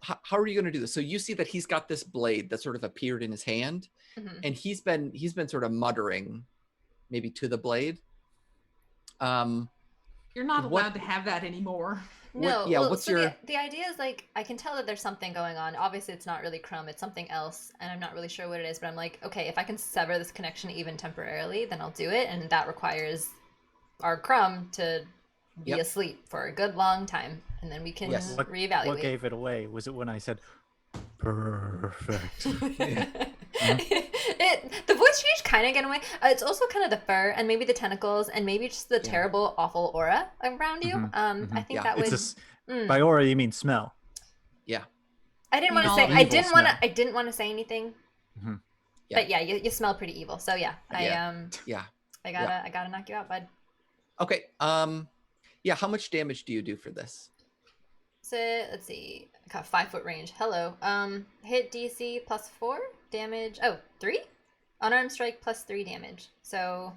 How are you going to do this? So you see that he's got this blade that sort of appeared in his hand, Mhm. and he's been sort of muttering, maybe to the blade. You're not What- allowed to have that anymore. No, yeah, well, what's so your- the idea is like I can tell that there's something going on. Obviously, it's not really Crumb; it's something else, and I'm not really sure what it is. But I'm like, okay, if I can sever this connection even temporarily, then I'll do it, and that requires our Crumb to be Yep. asleep for a good long time, and then we can Yes. What reevaluate. gave it away? Was it when I said perfect? The voice change kind of get away. It's also kind of the fur and maybe the tentacles and maybe just the Yeah. terrible, awful aura around you. Mhm, I think Yeah. that would. It's Mm. by aura you mean smell. Yeah. I didn't want to All say. the I evil didn't want to. smell. I didn't want to say anything. Mhm. Yeah. But yeah, you smell pretty evil. So yeah, Yeah. I gotta knock you out, bud. Okay. Yeah. How much damage do you do for this? So let's see. I got 5-foot range. Hello. Hit DC +4 damage. Oh, 3? Unarmed strike +3 damage. So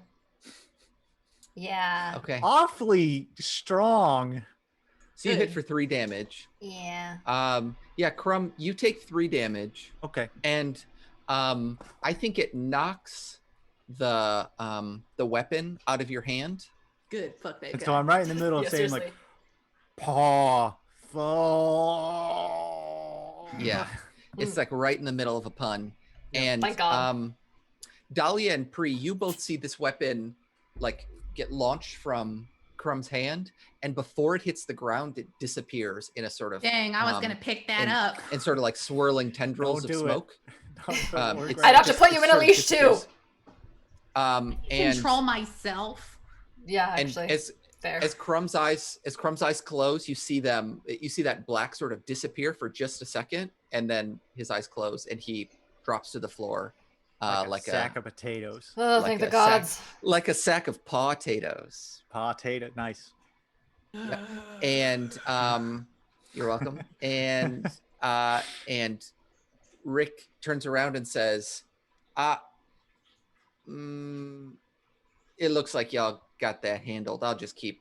yeah. Okay. Awfully strong. So you hit Good. for 3 damage. Yeah. Yeah, Crumb, you take 3 damage, Okay. and I think it knocks the weapon out of your hand. Good. Fuck that And guy. so I'm right in the middle of Yeah, saying seriously. like paw fall. Yeah. It's like right in the middle of a pun. And Thank God. Dahlia and Pri, you both see this weapon like get launched from Crumb's hand, and before it hits the ground, it disappears in a sort of Dang, I was gonna pick that up. and sort of like swirling tendrils Don't of do it. smoke. Don't work It's I'd right have to just- put you it in a sort of leash, too. disappears. And Control myself. Yeah, and actually. Fair. as Crumb's eyes close, you see that black sort of disappear for just a second, and then his eyes close and he drops to the floor like a sack of potatoes. Oh, like thank the a sack- gods. like a sack of potatoes. Potato. Nice. And you're welcome. And Rick turns around and says, it looks like y'all got that handled. I'll just keep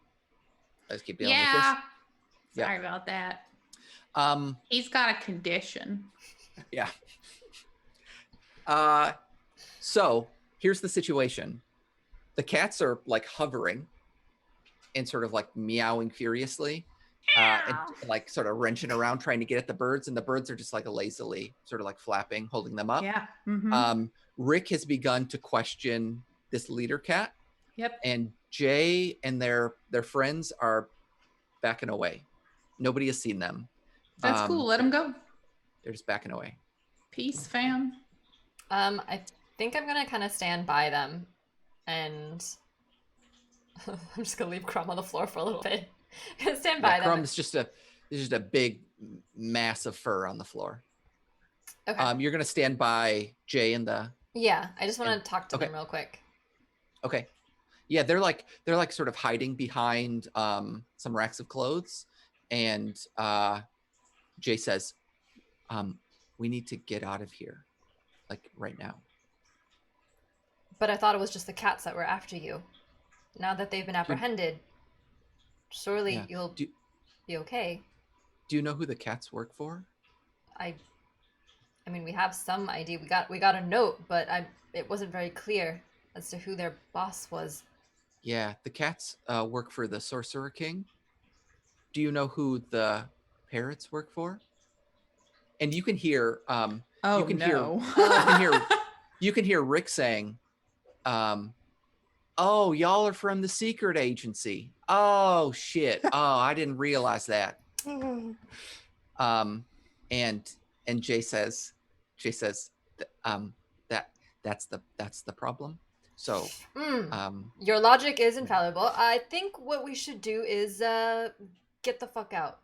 dealing Yeah. Yeah. Sorry about that. with this. He's got a condition. Yeah. So here's the situation. The cats are like hovering and sort of like meowing furiously, and like sort of wrenching around trying to get at the birds, and the birds are just like lazily sort of like flapping, holding them up. Yeah. Mm-hmm. Rick has begun to question this leader cat, Yep. and Jay and their friends are backing away. Nobody has seen them. That's cool. Let him go. They're just backing away. Peace, fam. I think I'm gonna kind of stand by them, and I'm just gonna leave Crumb on the floor for a little bit. Stand by Yeah, them. Crumb's just a big mass of fur on the floor. Okay. You're gonna stand by Jay and the Yeah, I just want and- to talk to okay. them real quick. okay. Yeah, they're like sort of hiding behind some racks of clothes, and Jay says, "We need to get out of here, like right now." But I thought it was just the cats that were after you. Now that they've been apprehended, surely Yeah. you'll Do, be okay. do you know who the cats work for? I mean, we have some idea. We got a note, but it wasn't very clear as to who their boss was. Yeah, the cats work for the Sorcerer King. Do you know who the parrots work for? And you can hear Oh you can hear no. you can hear Rick saying, "Oh, y'all are from the secret agency. Oh shit. Oh, I didn't realize that." And Jay says, that's the problem. So, Your logic is infallible. I think what we should do is get the fuck out.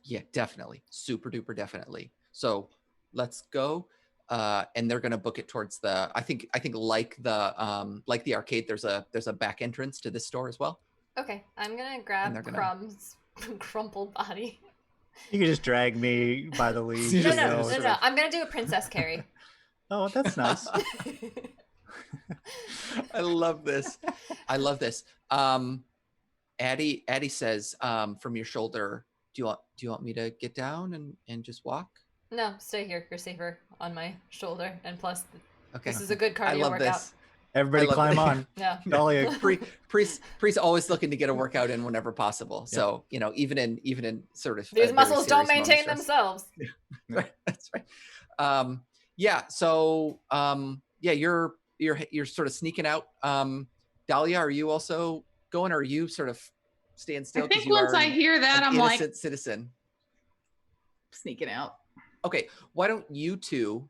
yeah, definitely, super duper definitely. So let's go. And they're gonna book it towards the. I think like the arcade. There's a back entrance to this store as well. Okay, I'm gonna And grab they're gonna- Crumb's crumpled body. You can just drag me by the leash. You No, just no, sort no, of- no. I'm gonna do a princess carry. Oh, that's nice. I love this. I love this. Addie says, from your shoulder, do you want me to get down and just walk? No, stay here. You're safer on my shoulder, and plus, Okay. this is a good I cardio love workout. this. Everybody I love climb that. on. Yeah. Dahlia, Priest always looking to get a workout in whenever possible. So, you know, even in sort of These very muscles don't serious maintain moments, themselves. right. That's right. Yeah. So, yeah, you're sort of sneaking out. Dahlia, are you also going? Or are you sort of staying still? I 'Cause think you once are I hear that, an I'm like innocent citizen. sneaking out. Okay. Why don't you two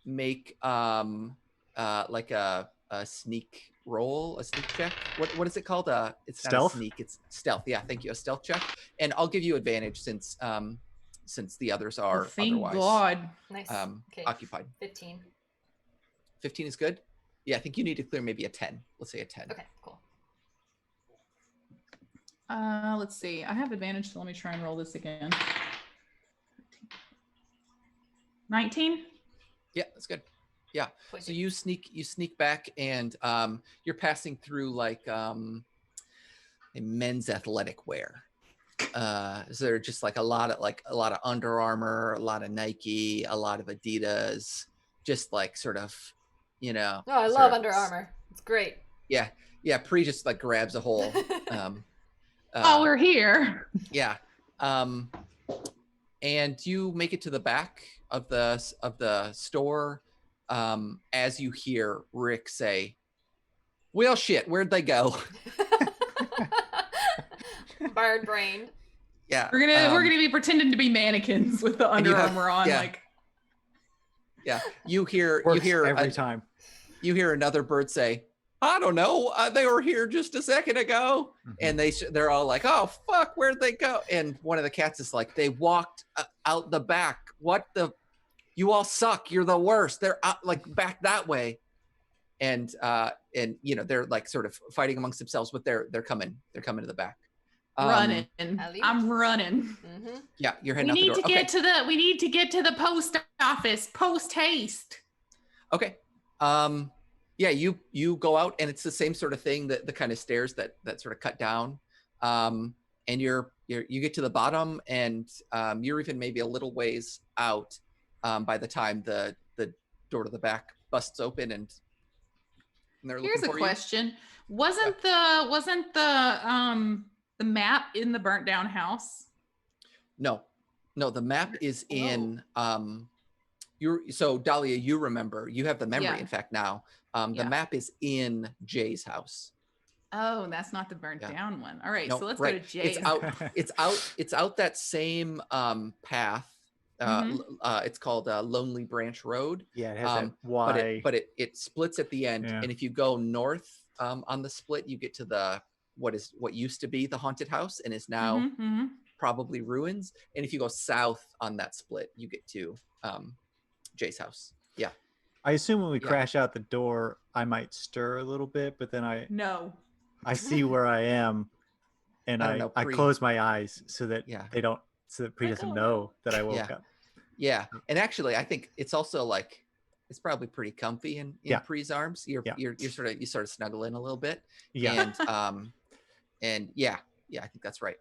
make like a sneak roll, a sneak check? What is it called? It's not Stealth? a sneak, it's stealth. Yeah, thank you. A stealth check. And I'll give you advantage since the others are Oh, thank otherwise God. Nice. Okay. occupied. 15. 15 is good. Yeah, I think you need to clear maybe a 10. Let's say a 10. Okay, cool. Let's see. I have advantage, so let me try and roll this again. 19. Yeah, that's good. Yeah. So you sneak back, and you're passing through like a men's athletic wear. So there are just like a lot of Under Armour, a lot of Nike, a lot of Adidas, just like sort of, you know. Oh, I sort love of- Under Armour. It's great. Yeah, yeah. Pre just like grabs a whole. Oh, we're here. Yeah. And you make it to the back of the store, as you hear Rick say, "Well, shit, where'd they go?" Bird brained. Yeah. We're gonna be pretending to be mannequins with the Under you have- Armour on. yeah. Like, Yeah. You hear works every a- time. you hear another bird say, "I don't know. They were here just a second ago." Mhm. And they're all like, "Oh fuck, where'd they go?" And one of the cats is like, "They walked out the back. What the? You all suck. You're the worst. They're out like back that way." And you know, they're like sort of fighting amongst themselves, but they're coming to the back. running. Ellie? I'm running. Mm-hmm. Yeah, you're We heading out the need door. to get to the. We need to get to the post office. Post haste. Okay. Yeah, you go out, and it's the same sort of thing, that the kind of stairs that sort of cut down. And you get to the bottom, and you're even maybe a little ways out by the time the door to the back busts open, and they're Here's looking a for question. Wasn't the map in the burnt down house? you. No, the map is in so Dahlia, you remember, you have the memory, Yeah. in fact, now. The Yeah. map is in Jay's house. Oh, that's not the burnt Yeah. down one. All right, No, so let's right. go to Jay's. It's out that same path. It's called Lonely Branch Road. Yeah, it has that Y. but it splits at the end, Yeah. and if you go north on the split, you get to what used to be the haunted house and is now Mhm, mhm. probably ruins. And if you go south on that split, you get to Jay's house. Yeah. I assume when we Yeah. crash out the door, I might stir a little bit, but then No. I see where I am, and I don't know, I Pre. close my eyes so that Yeah. Pre doesn't know that I woke Yeah. up. Yeah. And actually, I think it's also like, it's probably pretty comfy in Yeah. Pre's arms. You sort of snuggle in a little bit. Yeah. And yeah, I think that's right.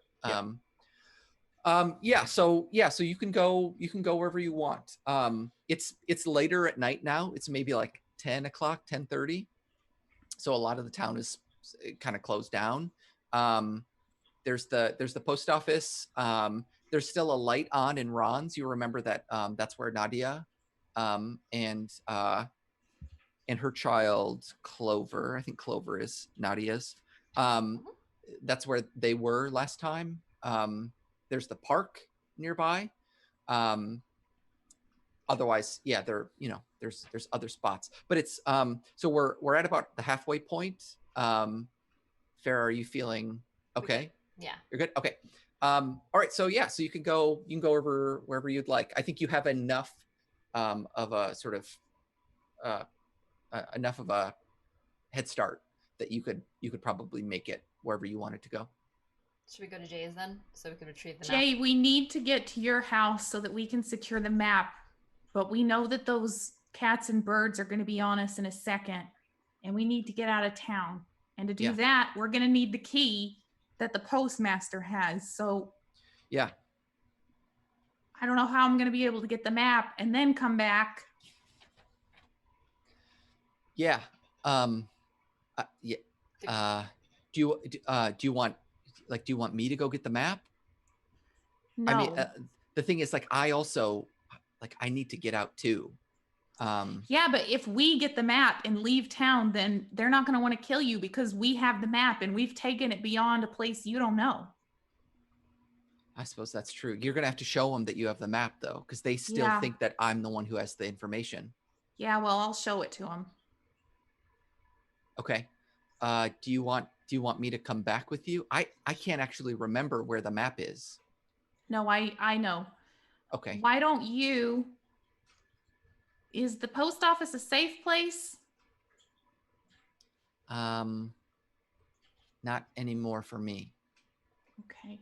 Yeah. So you can go wherever you want. It's later at night now. It's maybe like 10 o'clock, 10:30. So a lot of the town is kind of closed down. There's the post office. There's still a light on in Ron's. You remember that that's where Nadia and her child Clover, I think Clover is Nadia's. That's where they were last time. There's the park nearby. Otherwise, yeah, there's other spots, but it's so we're at about the halfway point. Farrah, are you feeling okay? Yeah. You're good. Okay. All right. So yeah, so you can go wherever you'd like. I think you have enough of a sort of enough of a head start that you could probably make it wherever you wanted to go. Should we go to Jay's then, so we can retrieve the Jay, map? we need to get to your house so that we can secure the map. But we know that those cats and birds are going to be on us in a second. And we need to get out of town. And to do Yeah. that, we're going to need the key that the postmaster has. So Yeah. I don't know how I'm going to be able to get the map and then come back. Yeah. Yeah. Do you want me to go get the map? No. I mean, the thing is, like, I also, like, I need to get out too. Yeah, but if we get the map and leave town, then they're not going to want to kill you because we have the map and we've taken it beyond a place you don't know. I suppose that's true. You're gonna have to show them that you have the map, though, because they still Yeah. think that I'm the one who has the information. Yeah, well, I'll show it to them. Okay. Do you want me to come back with you? I can't actually remember where the map is. No, I know. Okay. Why don't you? Is the post office a safe place? Not anymore for me. Okay.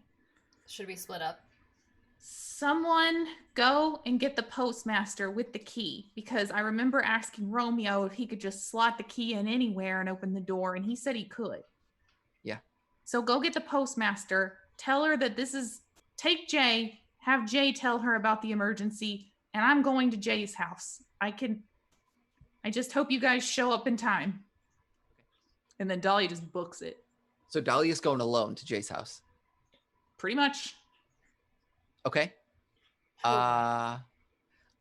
Should we split up? Someone go and get the postmaster with the key, because I remember asking Romeo if he could just slot the key in anywhere and open the door, and he said he could. Yeah. So go get the postmaster, tell her that take Jay, have Jay tell her about the emergency, and I'm going to Jay's house. I just hope you guys show up in time. And then Dahlia just books it. So Dahlia's going alone to Jay's house. Pretty much. Okay. All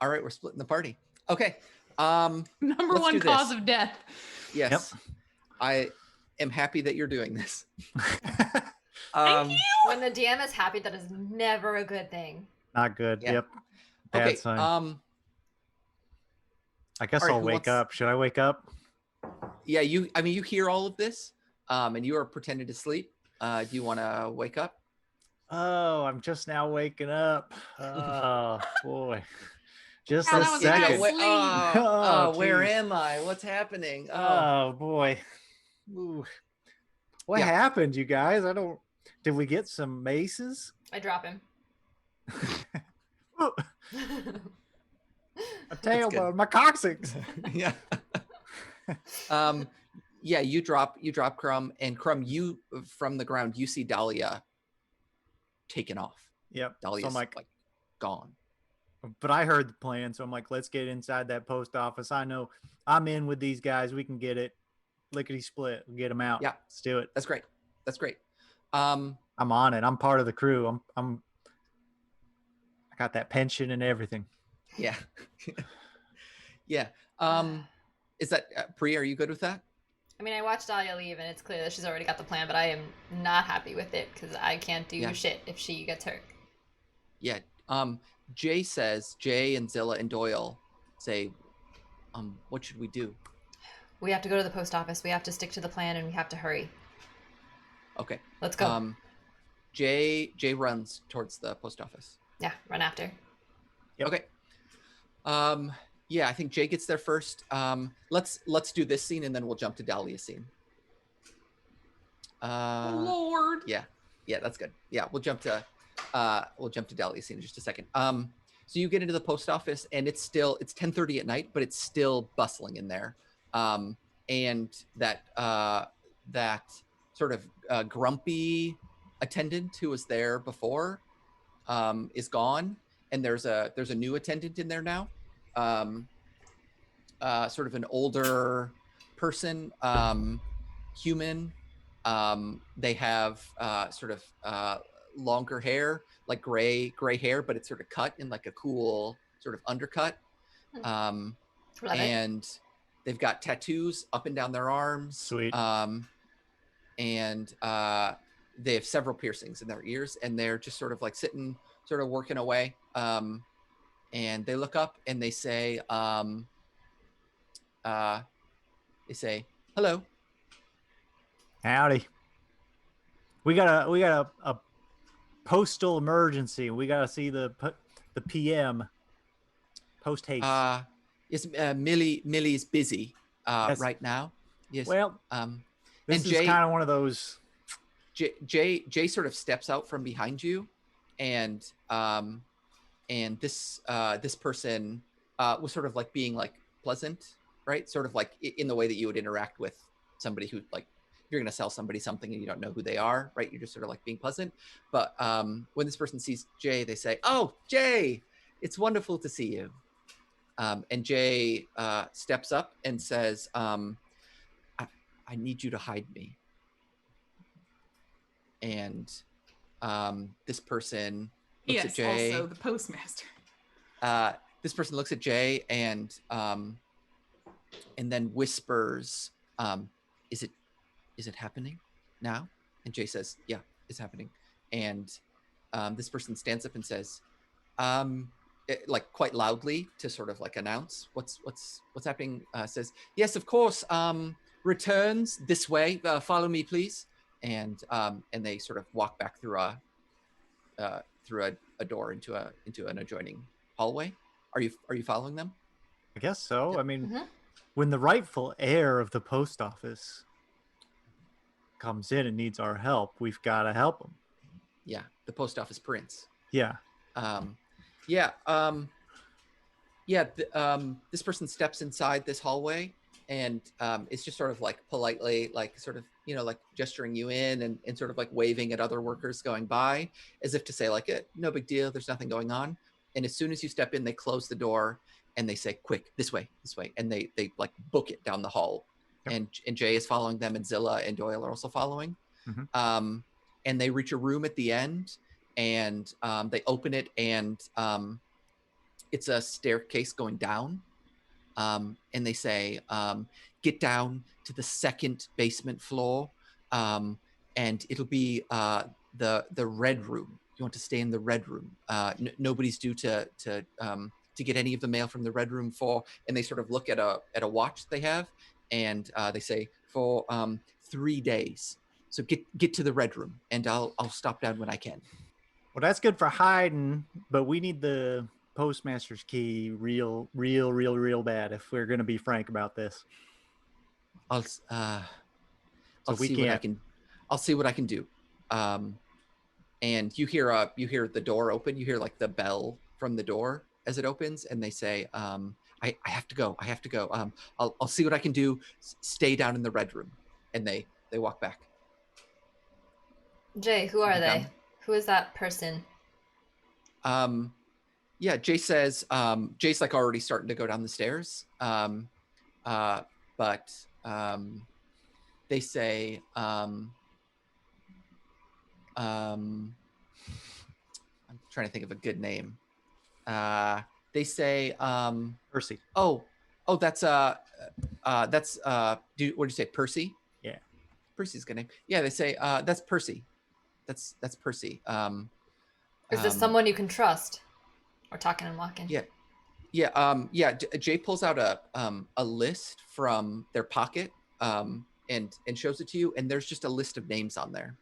right, we're splitting the party. Okay. Number let's one do cause this. of death. Yes. Yep. I am happy that you're doing this. Thank you. When the DM is happy, that is never a good thing. Not good. Yeah. Yep. Bad Okay. sign. I guess all right, I'll who wake wants- up. Should I wake up? Yeah, you hear all of this, and you are pretending to sleep. Do you want to wake up? Oh, I'm just now waking up. Oh boy. Just Wow, a that was second. nice. Sleep. Where geez. am I? What's happening? Oh boy. Ooh. What Yeah. happened, you guys? Did we get some maces? I drop him. A tail good. bone, my coccyx. Yeah. Yeah, you drop Crumb, and Crumb, you from the ground, you see Dahlia taken off. Yep. Dahlia's So I'm like, gone. but I heard the plan, so I'm like, let's get inside that post office. I know I'm in with these guys. We can get it. Lickety split. We'll get them out. Yeah. Let's do it. That's great. I'm on it. I'm part of the crew. I got that pension and everything. Yeah. Yeah. Is that Pri, are you good with that? I mean, I watched Dahlia leave, and it's clear that she's already got the plan, but I am not happy with it because I can't do shit if she gets hurt. Yeah. Jay and Zilla and Doyle say, what should we do? We have to go to the post office. We have to stick to the plan, and we have to hurry. Okay. Let's go. Jay runs towards the post office. Yeah, run after. Yep. Okay. Yeah, I think Jay gets there first. Let's do this scene and then we'll jump to Dahlia's scene. Lord. Yeah, that's good. Yeah, we'll jump to Dahlia's scene in just a second. So you get into the post office and it's 10:30 at night, but it's still bustling in there. And that sort of grumpy attendant who was there before is gone, and there's a new attendant in there now. Sort of an older person, human. They have sort of longer hair, like gray hair, but it's sort of cut in like a cool sort of undercut. Love it. And they've got tattoos up and down their arms. Sweet. And they have several piercings in their ears, and they're just sort of like sitting, sort of working away. And they look up and they say, hello. Howdy. We got a postal emergency. We got to see the PM. Post haste. Yes, Millie's busy Yes. right now. Yes. Well, This And is Jay- kind of one of those. Jay sort of steps out from behind you, and this person was sort of like being like pleasant, right? Sort of like in the way that you would interact with somebody who, like, if you're going to sell somebody something and you don't know who they are, right? You're just sort of like being pleasant. But when this person sees Jay, they say, "Oh, Jay, it's wonderful to see you." And Jay steps up and says, I need you to hide me. And this person looks at Yes, Jay. also the postmaster. This person looks at Jay and then whispers, "Is it happening now?" And Jay says, "Yeah, it's happening." And this person stands up and says, like quite loudly to sort of like announce what's happening. Says, "Yes, of course. Returns this way. Follow me, please." And they sort of walk back through a door into an adjoining hallway. Are you following them? I guess so. Yep. I mean, Mhm. when the rightful heir of the post office comes in and needs our help, we've got to help him. Yeah, the post office prince. Yeah. This person steps inside this hallway and it's just sort of like politely, like sort of, like gesturing you in and sort of like waving at other workers going by as if to say like, no big deal, there's nothing going on. And as soon as you step in, they close the door and they say, "Quick, this way. And they like book it down the hall. Yep. And Jay is following them, and Zilla and Doyle are also following. Mhm. And they reach a room at the end, and they open it, and it's a staircase going down. And they say, "Get down to the second basement floor, and it'll be the red room. You want to stay in the red room. Nobody's due to get any of the mail from the red room for." And they sort of look at a watch they have, and they say, "For 3 days. So get to the red room, and I'll stop down when I can." Well, that's good for hiding, but we need the postmaster's key real bad if we're going to be frank about this. I'll we see what I can't. can. I'll see what I can do. And you hear the door open. You hear like the bell from the door as it opens, and they say, I have to go. I'll see what I can do. Stay down in the red room." And they walk back. Jay, who are they? Down. Who is that person? Yeah, Jay says, Jay's like already starting to go down the stairs. But they say, I'm trying to think of a good name. They say, Percy. Oh, that's what do you say, Percy? Yeah. Percy's a good name. Yeah, they say, that's Percy. That's Percy. Is this someone you can trust? Or talking and walking? Yeah. Jay pulls out a list from their pocket and shows it to you, and there's just a list of names on there.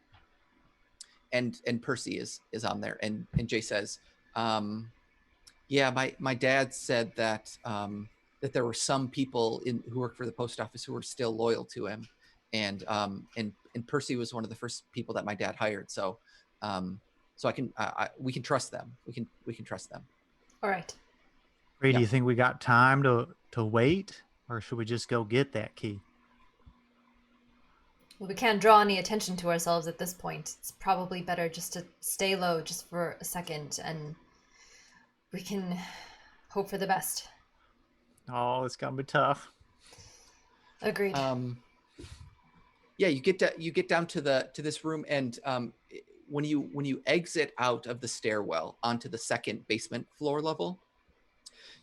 And Percy is on there, and Jay says, yeah, my dad said that that there were some people who worked for the post office who were still loyal to him, and Percy was one of the first people that my dad hired. So we can trust them. We can trust them. All right. Ray, Yeah. do you think we got time to wait, or should we just go get that key? Well, we can't draw any attention to ourselves at this point. It's probably better just to stay low just for a second, and we can hope for the best. Oh, it's gonna be tough. Agreed. Yeah, you get down to this room, and when you exit out of the stairwell onto the second basement floor level,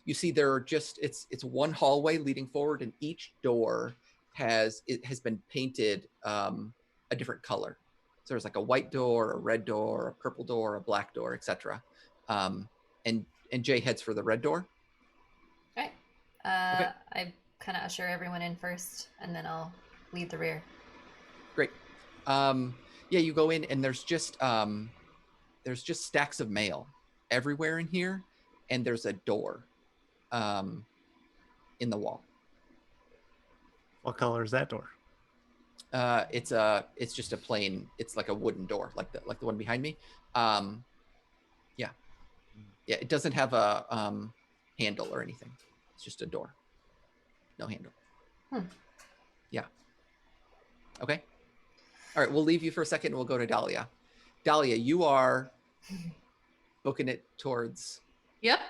you see there are it's one hallway leading forward, and each door has been painted a different color. So there's like a white door, a red door, a purple door, a black door, etc. And Jay heads for the red door. All right. Okay. I kind of usher everyone in first, and then I'll lead the rear. Great. Yeah, you go in, and there's just stacks of mail everywhere in here, and there's a door in the wall. What color is that door? It's just a plain. It's like a wooden door, like the one behind me. Yeah, yeah. It doesn't have a handle or anything. It's just a door, no handle. Yeah. Okay. All right. We'll leave you for a second, and we'll go to Dahlia. Dahlia, you are booking it towards. Yep.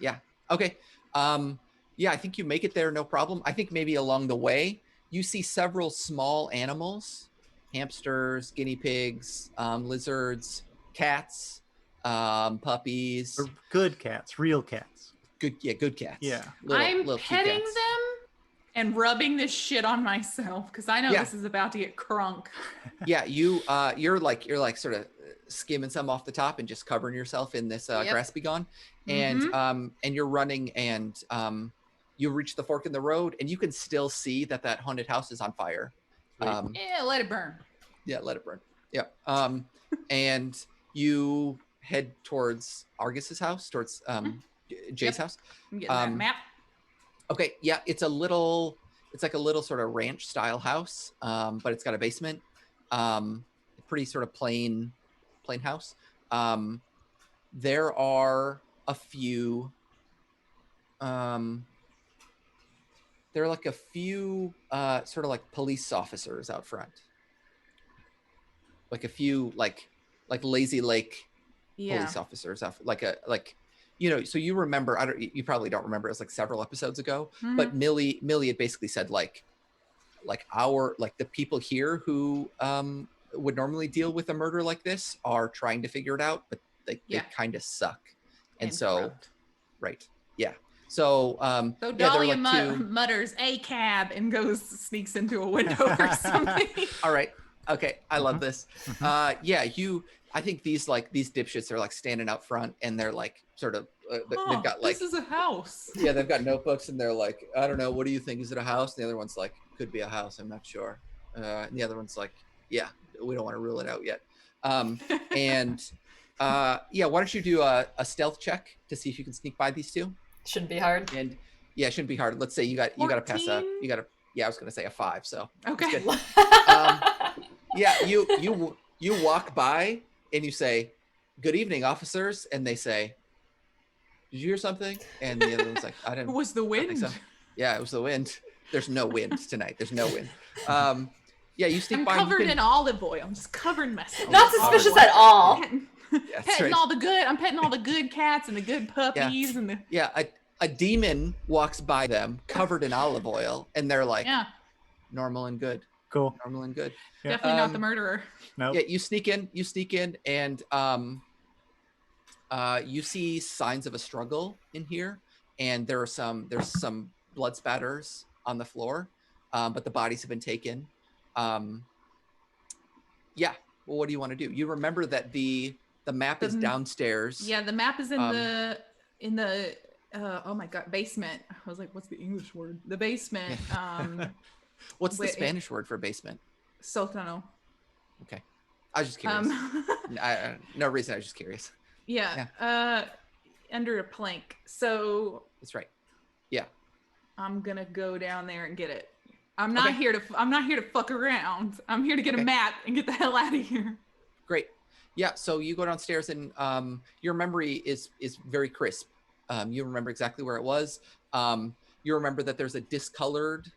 Yeah. Okay. Yeah, I think you make it there, no problem. I think maybe along the way you see several small animals, hamsters, guinea pigs, lizards, cats, puppies. Or good cats, real cats. Good cats. Yeah. I'm little cute petting cats. them and rubbing this shit on myself because I know Yeah. this is about to get crunk. Yeah, you're like sort of skimming some off the top and just covering yourself in this Yep. grass begone, and you're running, and you reach the fork in the road, and you can still see that haunted house is on fire. Right. Yeah, let it burn. Yeah, let it burn. Yeah. And you head towards Argus's house, towards Jay's Yep. house. I'm getting that map. Okay, yeah, it's like a little sort of ranch style house, but it's got a basement. Pretty sort of plain house. There are a few there are like a few sort of like police officers out front. Like a few like Lazy Lake Yeah. police officers out, so you remember, you probably don't remember, it was like several episodes ago, but Millie had basically said the people here who would normally deal with a murder like this are trying to figure it out, but they kind of suck. And so corrupt. right. Yeah. So So yeah, Dahlia like mutters a cab and sneaks into a window or something. All right. Okay. I love this. Yeah, I think these dipshits are like standing out front, and they're like sort of they've got like, this is a house. yeah, they've got notebooks, and they're like, I don't know, what do you think? Is it a house? And the other one's like, could be a house, I'm not sure. And the other one's like, yeah, we don't want to rule it out yet. And yeah, why don't you do a stealth check to see if you can sneak by these two? Shouldn't be hard. And yeah, it shouldn't be hard. Let's say you got to pass I was gonna say a 5, so Okay. good. Yeah, you walk by and you say, good evening, officers, and they say, did you hear something? And the other one's like, I didn't. It was the I think wind. so. Yeah, it was the wind. There's no wind tonight. There's no wind. Yeah, you sneak I'm by. covered in olive oil. I'm just covering myself. Not suspicious at all. Yeah, that's Petting right. I'm petting all the good cats and the good puppies and the Yeah, a demon walks by them covered in olive oil, and they're like, normal and good. Cool. Normal and good. Yeah. definitely not the murderer. Nope. Yeah, you sneak in, and you see signs of a struggle in here, and there's some blood spatters on the floor, but the bodies have been taken. Yeah. Well, what do you want to do? You remember that the map is downstairs. Yeah, the map is in the oh my god, basement. I was like, what's the English word? The basement. What's the Spanish word for basement? Sótano. Okay. I was just curious. No reason. I was just curious. Yeah. Under a plank. So that's right. Yeah. I'm gonna go down there and get it. I'm not here to fuck around. I'm here to get a map and get the hell out of here. Great. Yeah. So you go downstairs, and your memory is very crisp. You remember exactly where it was. You remember that there's a discolored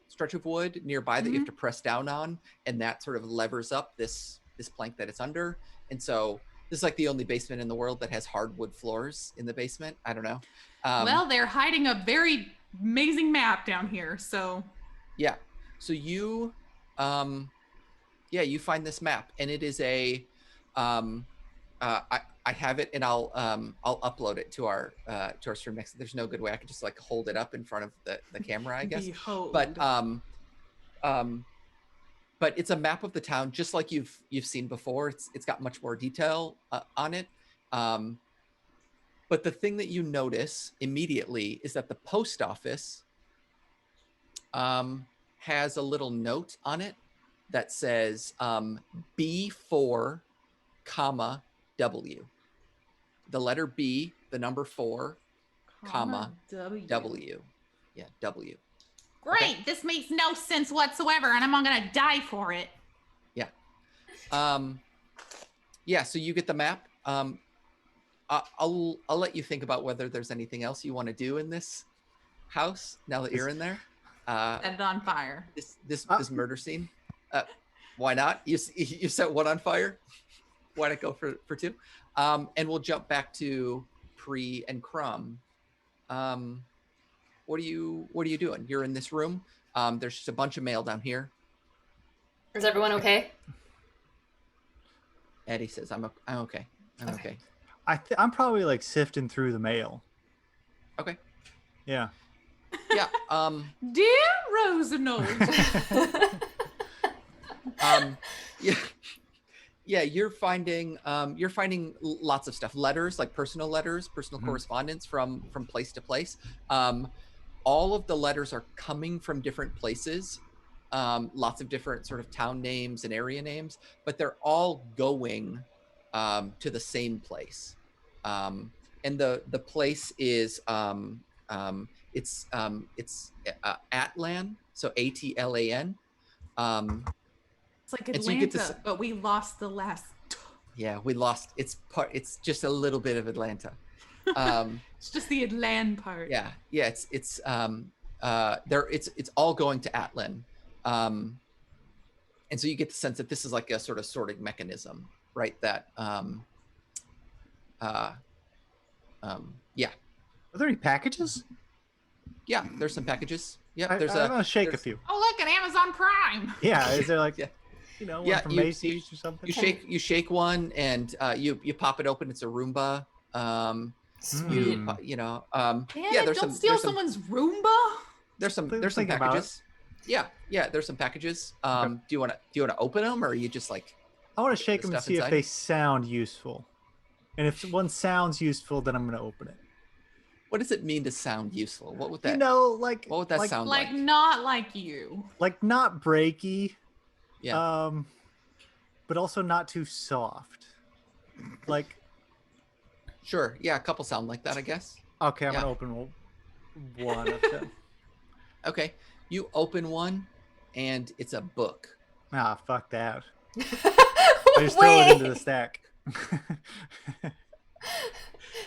stretch of wood nearby that you have to press down on, and that sort of levers up this plank that it's under. And so this is like the only basement in the world that has hardwood floors in the basement. I don't know. Well, they're hiding a very amazing map down here, so yeah. So you you find this map, and it is a I have it, and I'll upload it to our stream next. There's no good way I could just like hold it up in front of the camera, I guess. Behold. But it's a map of the town, just like you've seen before. It's got much more detail on it. But the thing that you notice immediately is that the post office has a little note on it that says B4, comma W. The letter B, the number 4, comma W. Yeah, W. Great. Okay. This makes no sense whatsoever, and I'm gonna die for it. Yeah, so you get the map. I'll let you think about whether there's anything else you want to do in this house now that you're in there. Set it on fire. This murder scene. Why not? You set one on fire. Why not go for two? And we'll jump back to Pre and Crumb. What are you doing? You're in this room. There's just a bunch of mail down here. Is everyone okay? Eddie says, "I'm okay. I'm okay." I'm probably like sifting through the mail. Okay. Yeah. Yeah. Dear Rosenald. Yeah. Yeah, you're finding lots of stuff. Letters, like personal letters, personal correspondence from place to place. All of the letters are coming from different places. Lots of different sort of town names and area names, but they're all going to the same place. And the place is it's Atlan, so Atlan. It's like And so you get Atlanta, this- but we lost the last. Yeah, we lost. It's just a little bit of Atlanta. It's just the Atlan part. Yeah. It's all going to Atlan. And so you get the sense that this is like a sort of sorting mechanism, right? That yeah. Are there any packages? Yeah, there's some packages. Yeah, I'm gonna shake a few. Oh, look at Amazon Prime. Yeah, is there like, Yeah. one Yeah, from you- Macy's or something? You shake one and you pop it open. It's a Roomba. Sweet. Hmm. Damn Yeah, it, there's don't some- steal there's some- someone's Roomba. there's some Thinking about it. packages. Yeah, there's some packages. Do you want to open them, or are you just like, I want to shake the them and stuff see if inside? they sound useful. And if one sounds useful, then I'm gonna open it. what does it mean to sound useful? What would that Like what would that sound like? Like not like you. like not breaky, Yeah. but also not too soft. Like, Sure. Yeah, a couple sound like that, I guess. okay, I'm Yeah. gonna open one of them. Okay. You open one and it's a book. Ah, fuck that. I just throw it into the stack.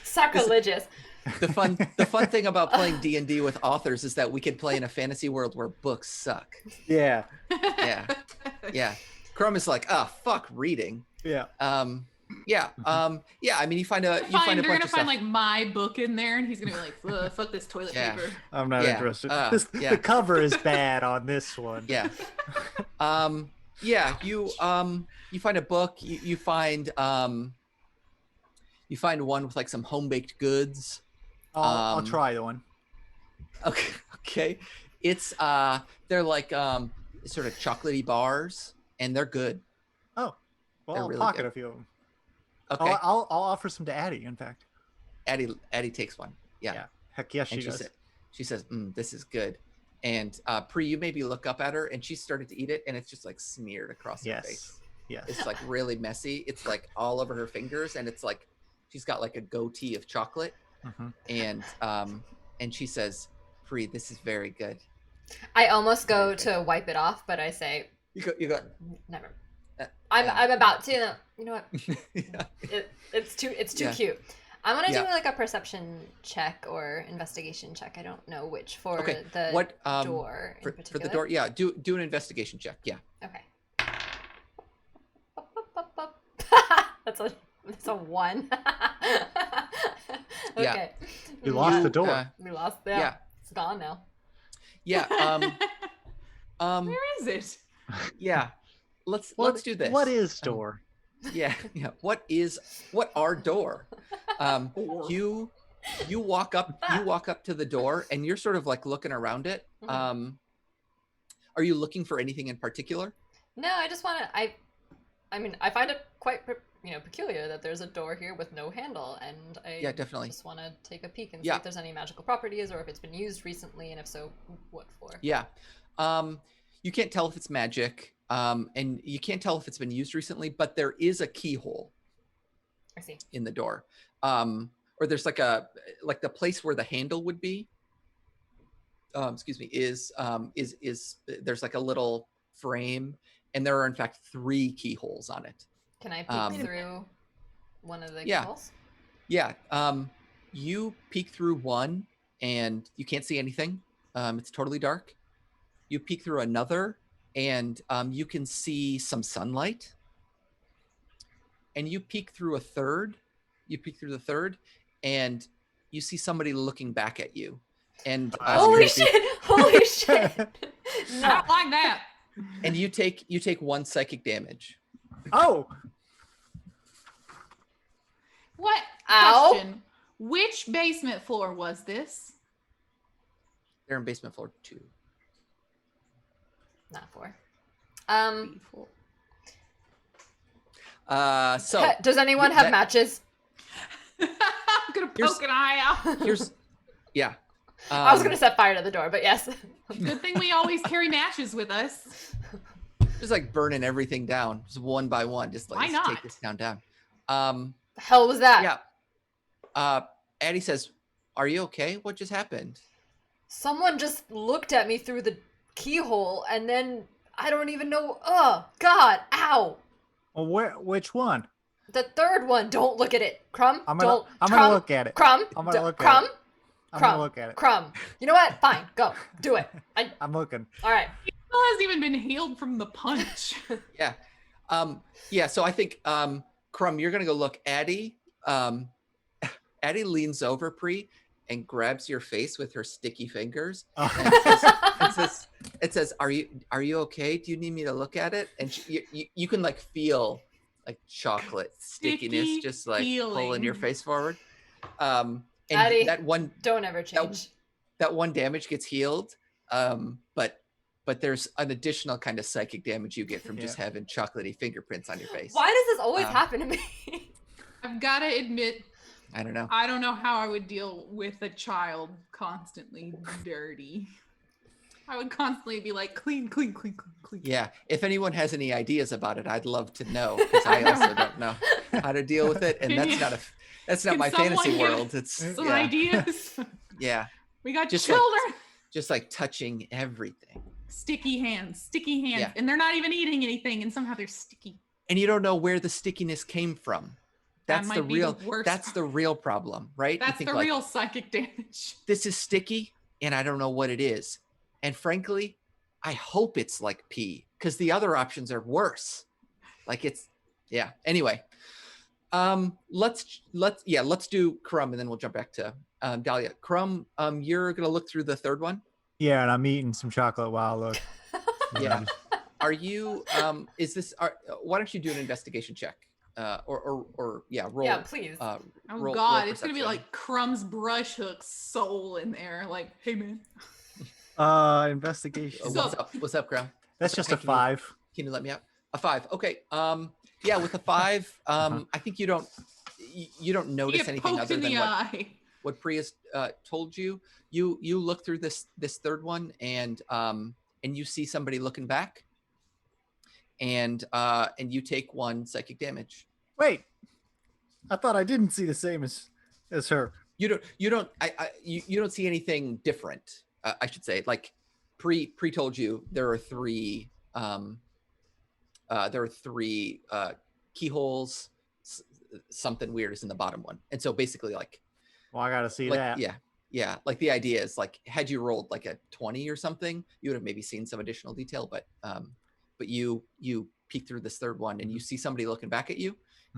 Sacrilegious. The fun thing about playing D&D with authors is that we can play in a fantasy world where books suck. Yeah, Yeah. Yeah. Crumb is like, fuck reading. yeah. Yeah. I mean, you find a They're bunch gonna of find stuff. like my book in there, and he's gonna be like, fuck this toilet Yeah. paper. I'm not Yeah, interested. yeah. The cover is bad on this one. Yeah. Yeah, you find a book, you find one with like some home-baked goods. I'll Um, try the one. Okay. It's they're like sort of chocolatey bars, and they're good. Oh, well, they're I'll really pocket good. a few of them. Okay. I'll offer some to Addie. In fact, Addie takes one. Yeah. heck yes, she And does. she says, this is good. And Pre, you maybe look up at her, and she started to eat it, and it's just like smeared across her face. Yes. It's like really messy. It's like all over her fingers, and it's like she's got like a goatee of chocolate. Mhm. And she says, Pre, this is very good. I almost go to wipe it off, but I say, You got never. Uh, I'm about to. You know what? yeah. It's too Yeah. cute. I'm gonna Yeah. do like a perception check or investigation check. I don't know which for Okay. the What door in for particular. the door? Yeah, do an investigation check. Yeah. Okay. That's a 1. Yeah. Okay. We lost the door. We lost. Yeah. Yeah. It's gone now. Yeah. Where is it? Yeah. Let's do this. What is door? Yeah. What are door? You walk up to the door, and you're sort of like looking around it. Mhm. Are you looking for anything in particular? No, I just want to. I mean, I find it quite peculiar that there's a door here with no handle, and I Yeah, definitely. just want to take a peek and see Yeah. if there's any magical properties or if it's been used recently, and if so, what for. Yeah. You can't tell if it's magic, and you can't tell if it's been used recently, but there is a keyhole I see. in the door. Or there's like the place where the handle would be. excuse me, is there's like a little frame, and there are in fact 3 keyholes on it. Can I peek through one of the Yeah. keyholes? Yeah. You peek through one, and you can't see anything. It's totally dark. You peek through another, and you can see some sunlight. And you peek through a third. You peek through the third, and you see somebody looking back at you. And Holy shit! Holy shit! I No. don't like that. and you take 1 psychic damage. Oh, What? Ow. Question. Which basement floor was this? They're in basement floor 2. Not 4. Beautiful. So Does anyone have matches? I'm gonna Here's- poke an eye out. here's yeah. I was gonna set fire to the door, but yes. Good thing we always carry matches with us. just like burning everything down, just one by one. Just like Why let's take not? this down. The hell was that? Yeah. Addie says, "Are you okay? What just happened?" Someone just looked at me through the keyhole, and then I don't even know. Oh God! Ow! well, which one? The third one. Don't look at it, Crumb. I'm don't. gonna look at it. Crumb. I'm gonna look at Crumb. it. I'm Crumb. gonna look at it. Crumb. You know what? Fine. Go. Do it. I'm looking. All right. Still hasn't even been healed from the punch. Yeah. Yeah. So I think, Crumb, you're gonna go look. Addie, Addie leans over Pre and grabs your face with her sticky fingers. It says, "Are you okay? Do you need me to look at it?" And you can like feel like chocolate stickiness Sticky just like pulling your feeling. face forward. And Addie, that one Don't ever change. that one damage gets healed. But there's an additional kind of psychic damage you get from just having chocolatey fingerprints on your face. Why does this always happen to me? I've got to admit, I don't know. I don't know how I would deal with a child constantly dirty. I would constantly be like, clean, clean, clean, clean, clean. Yeah. If anyone has any ideas about it, I'd love to know because I also don't know how to deal with it, and Can that's not can my someone fantasy give world. It's Some yeah, ideas. yeah. We got Just like- children. Just like touching everything. Sticky hands, Yeah. and they're not even eating anything, and somehow they're sticky. And you don't know where the stickiness came from. That's might the be the real worst that's the real problem, right? You That's think the like, real psychic damage. this is sticky and I don't know what it is. And frankly, I hope it's like pee because the other options are worse. Like it's yeah. Anyway, let's do Crumb and then we'll jump back to Dahlia. Crumb, you're gonna look through the third one. Yeah, and I'm eating some chocolate while I look. Yeah. Are you why don't you do an investigation check? Or roll. Yeah, please. Oh roll God, it's gonna be perception. like Crumb's brush hook soul in there. Like, hey man, Investigation. Oh, So- what's up, Crumb? That's just a Can you- 5. Can you let me out? A 5. Okay. Yeah, with a 5, I think you don't you notice get anything poked other in than the what eye. Priya's told you. You look through this third one and you see somebody looking back, and you take 1 psychic damage. Wait, I thought I didn't see the same as her. You don't see anything different. I should say, like pre told you there are 3 keyholes. Something weird is in the bottom one, and so basically like Well, I gotta see like that. yeah, like the idea is like had you rolled like a 20 or something, you would have maybe seen some additional detail, but you peek through this third one and you see somebody looking back at you,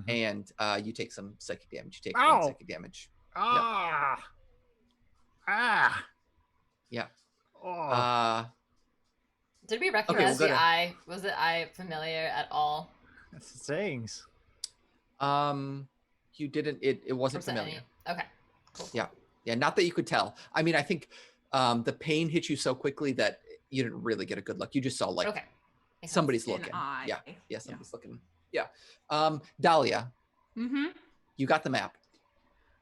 and you take some psychic damage. You take 1 Ow. psychic damage. Ah. Ah. Yeah. Oh, Did we we'll recognize go the to- eye? Was the eye familiar at all? that's the sayings. You didn't. It wasn't Was it familiar. any- Okay. Cool. Yeah, not that you could tell. I mean, I think the pain hit you so quickly that you didn't really get a good look. You just saw like Okay. Makes sense. somebody's An looking. eye. Yeah, somebody's looking. Yeah. Dahlia, Mm-hmm. you got the map.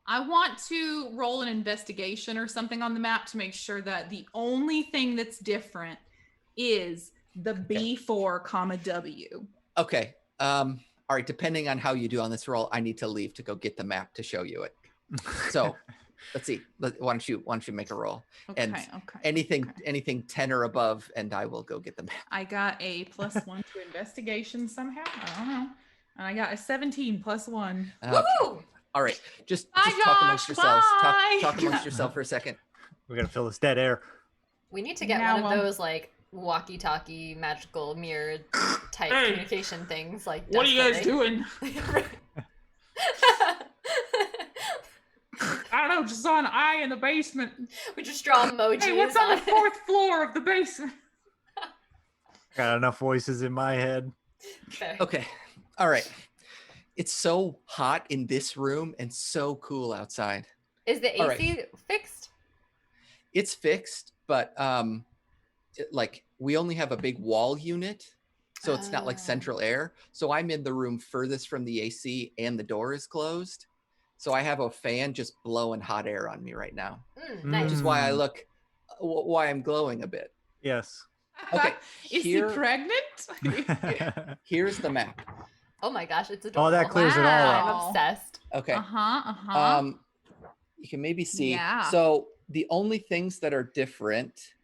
I want to roll an investigation or something on the map to make sure that the only thing that's different is the B4, comma W. Okay. All right. Depending on how you do on this roll, I need to leave to go get the map to show you it. So let's see. Why don't you make a roll? Okay. And Okay. anything 10 or above, and I will go get the map. I got a +1 to investigation somehow. I don't know. And I got a 17 +1. Okay. Woohoo! All right. Just Bye, talk amongst Josh. yourselves. Bye. Talk amongst yourself for a second. We're gonna fill this dead air. We need to get Yeah, one of well- those like walkie-talkie magical mirror type Hey, communication things. Like, What are you guys desperately. doing? I don't know, just saw an eye in the basement. We just draw emojis. Hey, what's on the it. 4th floor of the basement? Got enough voices in my head. Fair. Okay. All right. It's so hot in this room and so cool outside. Is the All AC fixed? It's fixed, but like we only have a big wall unit, so it's not like Ah. central air. So I'm in the room furthest from the AC and the door is closed. So I have a fan just blowing hot air on me right now, Nice. which is why I look, why I'm glowing a bit. Yes. Okay, Is here- he pregnant? Here's the map. Oh my gosh, it's adorable. Oh, that clears it all up. I'm obsessed. Okay. Uh-huh. You can maybe see. Yeah. So the only things that are different,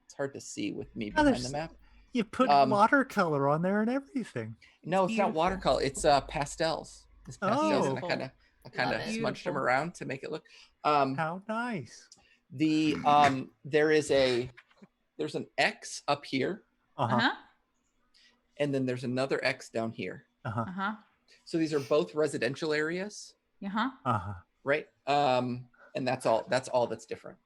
it's hard to see with me Oh, behind there's- the map. You put watercolor on there and everything. No, it's not Beautiful. watercolor. It's pastels. It's pastels, and Beautiful. I kind of Love it. smudged them Beautiful. around to make it look. How nice. There's an X up here, Uh-huh. Uh-huh. and then there's another X down here. Uh-huh. Uh-huh. So these are both residential areas, Uh-huh. Uh-huh. right? And that's all. That's all that's different.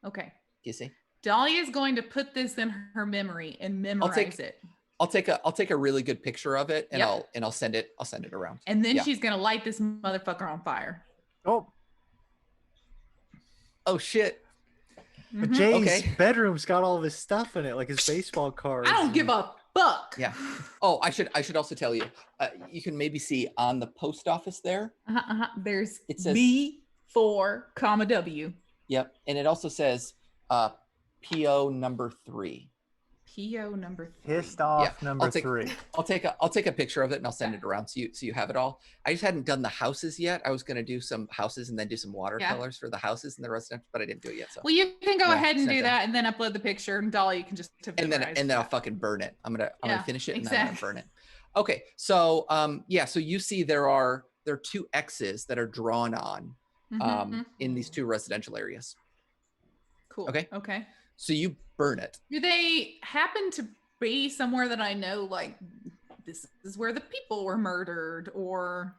Okay. You see? Dahlia is going to put this in her memory and memorize it. I'll take a really good picture of it, and Yep. I'll send it around. And then Yeah. she's gonna light this motherfucker on fire. Oh, Oh shit! but Mhm. Jay's Okay. bedroom's got all of his stuff in it, like his baseball cards. I don't give a fuck. Yeah. Oh, I should also tell you. You can maybe see on the post office there. There's It says- B4, comma W. Yep, and it also says PO number 3. PO number 3. Pissed off Yeah, number I'll take- 3. I'll take a picture of it and I'll send it around so you have it all. I just hadn't done the houses yet. I was gonna do some houses and then do some watercolors for the houses and the residential, but I didn't do it yet. So Well, you can go Yeah, ahead and send do it. that and then upload the picture, and Dolly, you can just and then memorize I'll that. fucking burn it. I'm Yeah, gonna finish it and then I'm exactly. gonna burn it. Okay, so so you see there are 2 X's that are drawn on Mhm. in these 2 residential areas. Cool. okay. Okay. So you burn it. Do they happen to be somewhere that I know, like this is where the people were murdered, or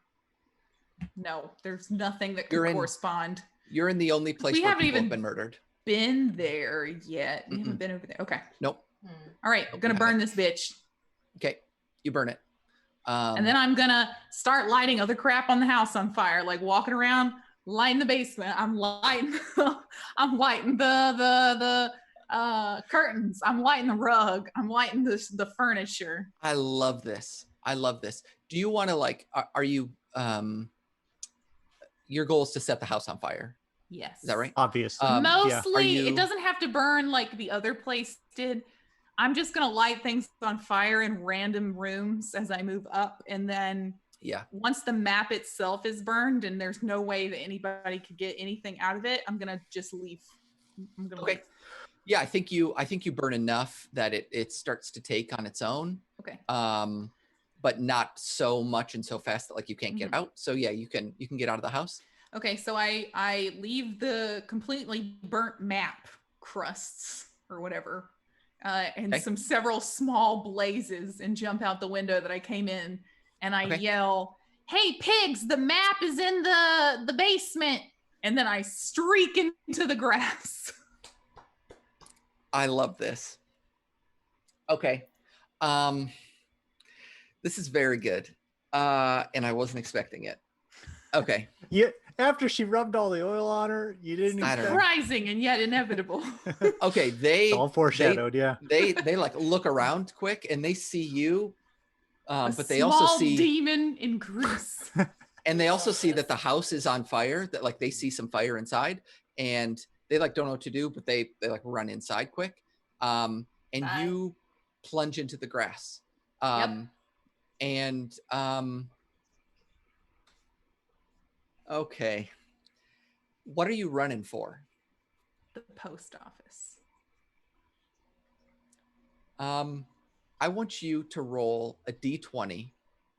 no? There's nothing that could You're in- correspond. You're in the only place We where haven't people even- have been murdered. Been there yet? We haven't been over there. Okay. Nope. All right. I'm gonna burn this bitch, Okay, you burn it. and then I'm gonna start lighting other crap on the house on fire, like walking around, lighting the basement. I'm lighting. I'm lighting the curtains. I'm lighting the rug. I'm lighting the furniture. I love this. Do you want to like? Are you? Your goal is to set the house on fire. Yes. Is that right? Obviously. Yeah. Mostly, Are you- it doesn't have to burn like the other place did. I'm just gonna light things on fire in random rooms as I move up, and then Yeah. once the map itself is burned and there's no way that anybody could get anything out of it, I'm gonna just leave. I'm gonna Okay. leave. Yeah, I think you burn enough that it starts to take on its own. Okay. But not so much and so fast that like you can't Mhm. get out. So yeah, you can get out of the house. Okay, so I leave the completely burnt map crusts or whatever, and Okay. several small blazes, and jump out the window that I came in, and I Okay. yell, "Hey pigs, the map is in the basement!" And then I streak into the grass. I love this. Okay. This is very good. And I wasn't expecting it. Okay. Yeah, after she rubbed all the oil on her, you didn't I don't expect. know. Surprising and yet inevitable. Okay, It's all foreshadowed, yeah. they like look around quick and they see you. A But they also small see demon in grease. and they also see that the house is on fire, that like they see some fire inside, and they like don't know what to do, but they like run inside quick. And Bye. you plunge into the grass. And okay. What are you running for? The post office. I want you to roll a d20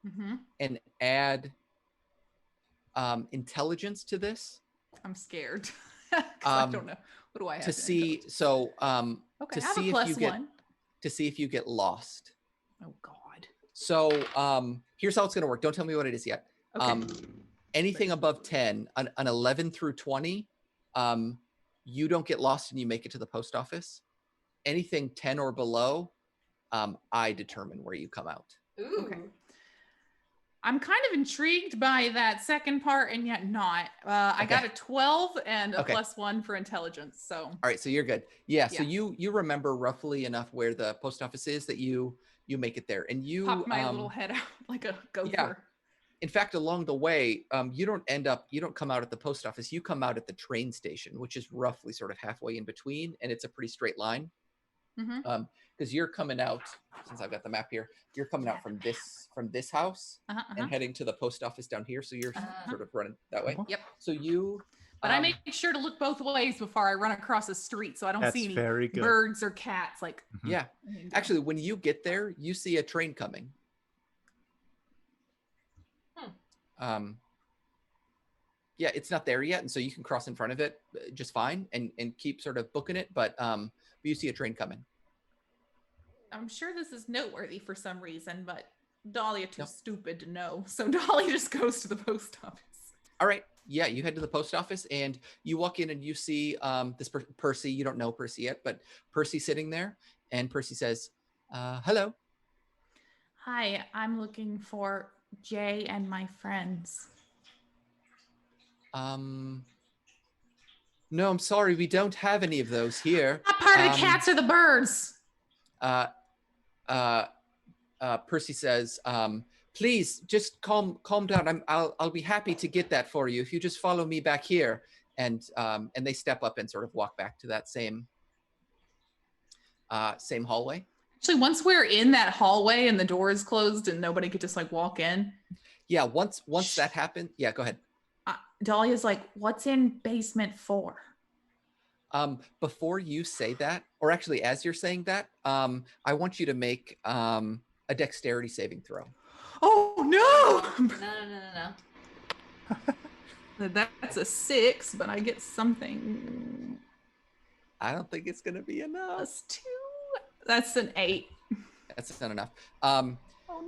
Mm-hmm. and add intelligence to this. I'm scared. 'Cause I don't know. What do I have To in see intelligence? so Okay, to I have see a if you plus get one. to see if you get lost. Oh God. So here's how it's going to work. Don't tell me what it is yet. Okay. Anything above 10, an 11 through 20, you don't get lost and you make it to the post office. Anything 10 or below, I determine where you come out. Ooh. Okay. I'm kind of intrigued by that second part and yet not. I got a 12 and a Okay. plus one for intelligence. So All right, so you're good. Yeah, so Yeah. you remember roughly enough where the post office is that you make it there. And you pop my little head out like a gopher. Yeah. In fact, along the way, you don't come out at the post office. You come out at the train station, which is roughly sort of halfway in between, and it's a pretty straight line. Mhm. Because you're coming out, since I've got the map here, you're coming out from this house and heading to the post office down here. So you're sort of running that way. Yep. So you, But I make sure to look both ways before I run across the street so I don't That's see any very good. birds or cats. Like, yeah, actually, when you get there, you see a train coming. Yeah, it's not there yet, and so you can cross in front of it just fine and keep sort of booking it. But you see a train coming. I'm sure this is noteworthy for some reason, but Dahlia too stupid to know. So Dahlia just goes to the post office. All right. Yeah, you head to the post office and you walk in and you see this Percy. You don't know Percy yet, but Percy sitting there, and Percy says, "Hello." Hi, I'm looking for Jay and my friends. No, I'm sorry, we don't have any of those here. Not part of the cats or the birds. Percy says, "Please, just calm down. I'll be happy to get that for you if you just follow me back here." And they step up and sort of walk back to that same hallway. Actually, once we're in that hallway and the door is closed and nobody could just like walk in. Yeah, once that happened, yeah, go ahead. Dahlia's like, "What's in basement 4?" Before you say that, or actually as you're saying that, I want you to make a dexterity saving throw. Oh no! No. That's a 6, but I get something. I don't think it's gonna be enough. Plus 2. That's an 8. That's not enough. Oh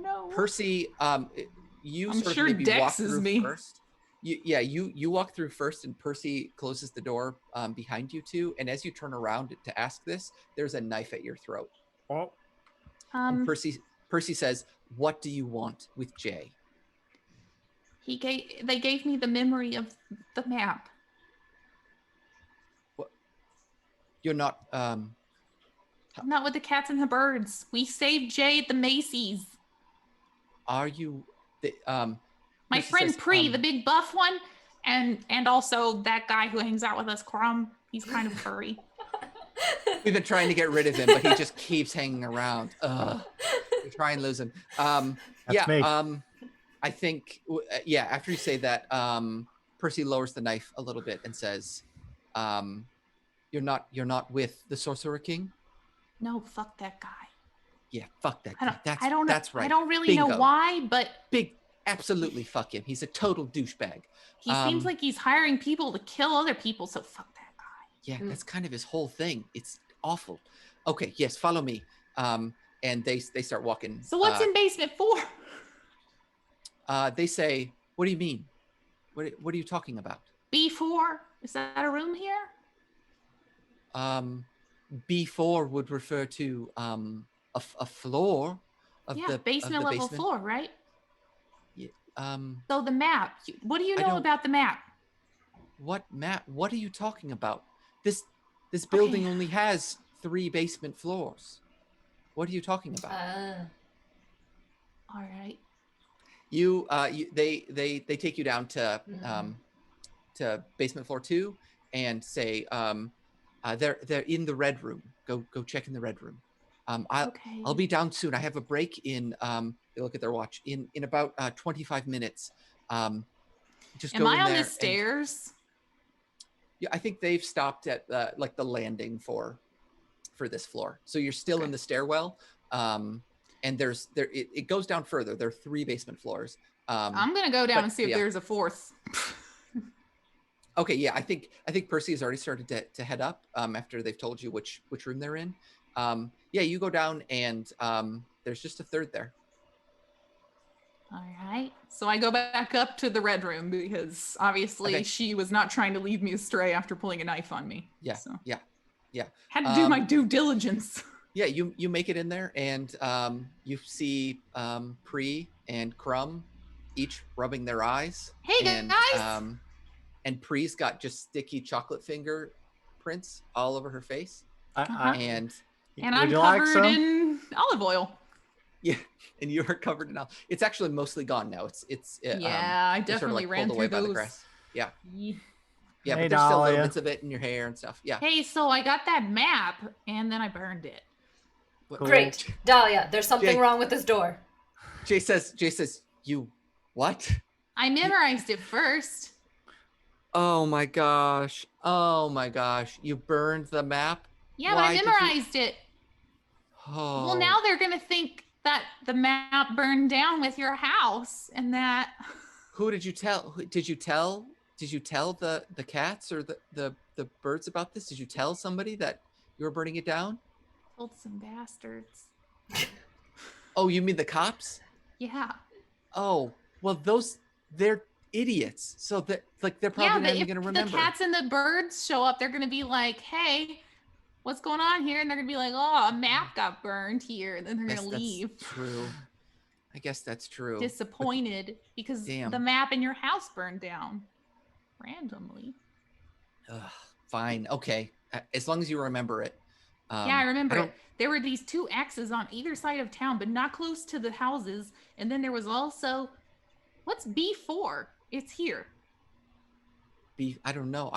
no. Percy, you I'm sort sure of maybe Dex walk is through me. first. You walk through first, and Percy closes the door behind you two. And as you turn around to ask this, there's a knife at your throat. Oh, And Percy says, "What do you want with Jay?" They gave me the memory of the map. What? You're not. Not with the cats and the birds. We saved Jay at the Macy's. Are you? My Percy friend says, Pre, the big buff one, and also that guy who hangs out with us, Crumb. He's kind of furry. We've been trying to get rid of him, but he just keeps hanging around. Ugh. We try and lose him. That's me. I think, after you say that, Percy lowers the knife a little bit and says, you're not with the Sorcerer King? No, fuck that guy. Yeah, fuck that guy. That's right. I don't really know why, but absolutely fuck him. He's a total douchebag. He seems like he's hiring people to kill other people, so fuck that guy. Yeah, that's kind of his whole thing. It's awful. Okay, yes, follow me. And they start walking. So what's in basement 4? They say, "What do you mean? What are you talking about?" B4? Is that a room here? B4 would refer to a floor of the basement of the level basement. floor, right? Yeah, so the map. What do you know about the map? What map? What are you talking about? This building only has 3 basement floors. What are you talking about? All right. They take you down to basement floor 2 and say they're in the red room. Go check in the red room. I'll be down soon. I have a break in they look at their watch in about 25 minutes. Just Am go I in on there the stairs? Yeah, I think they've stopped at like the landing for this floor. So you're still in the stairwell, and it goes down further. There are 3 basement floors. I'm gonna go down and see if there's a 4th. Okay, yeah, I think Percy has already started to head up after they've told you which room they're in. Yeah, you go down and there's just a 3rd there. All right. So I go back up to the red room because obviously she was not trying to lead me astray after pulling a knife on me. Yeah, So yeah. had to do my due diligence. Yeah, you make it in there and you see Pre and Crumb each rubbing their eyes. Hey, and, guys! And Pre's got just sticky chocolate fingerprints all over her face. And would I'm you like covered some? in olive oil. Yeah, and you are covered in It's actually mostly gone now. Yeah, I definitely sort of like ran pulled away through by the those. grass. Yeah, Ye- yeah, Hey, but there's still little Dahlia. bits of it in your hair and stuff. Yeah. Hey, so I got that map and then I burned it. What- Great, Dahlia. There's something Jay. wrong with this door. Jay says, you what? I memorized it first. Oh my gosh. Oh my gosh. You burned the map? Yeah, Why but I did you- memorized it. Oh. Well, now they're gonna think that the map burned down with your house and that. Who did you tell? Did you tell the cats or the birds about this? Did you tell somebody that you were burning it down? Told some bastards. Oh, you mean the cops? Yeah. Oh, well, they're idiots. So that they're probably not even gonna remember. The cats and the birds show up, they're gonna be like, "Hey, what's going on here?" And they're gonna be like, "Oh, a map got burned here," and then they're gonna leave. That's true. I guess that's true. Disappointed because Damn. the map in your house burned down randomly. Ugh, fine. Okay. As long as you remember it. Yeah, I remember don't- it. There were these 2 X's on either side of town, but not close to the houses. And then there was also, what's B4? It's here. I don't know.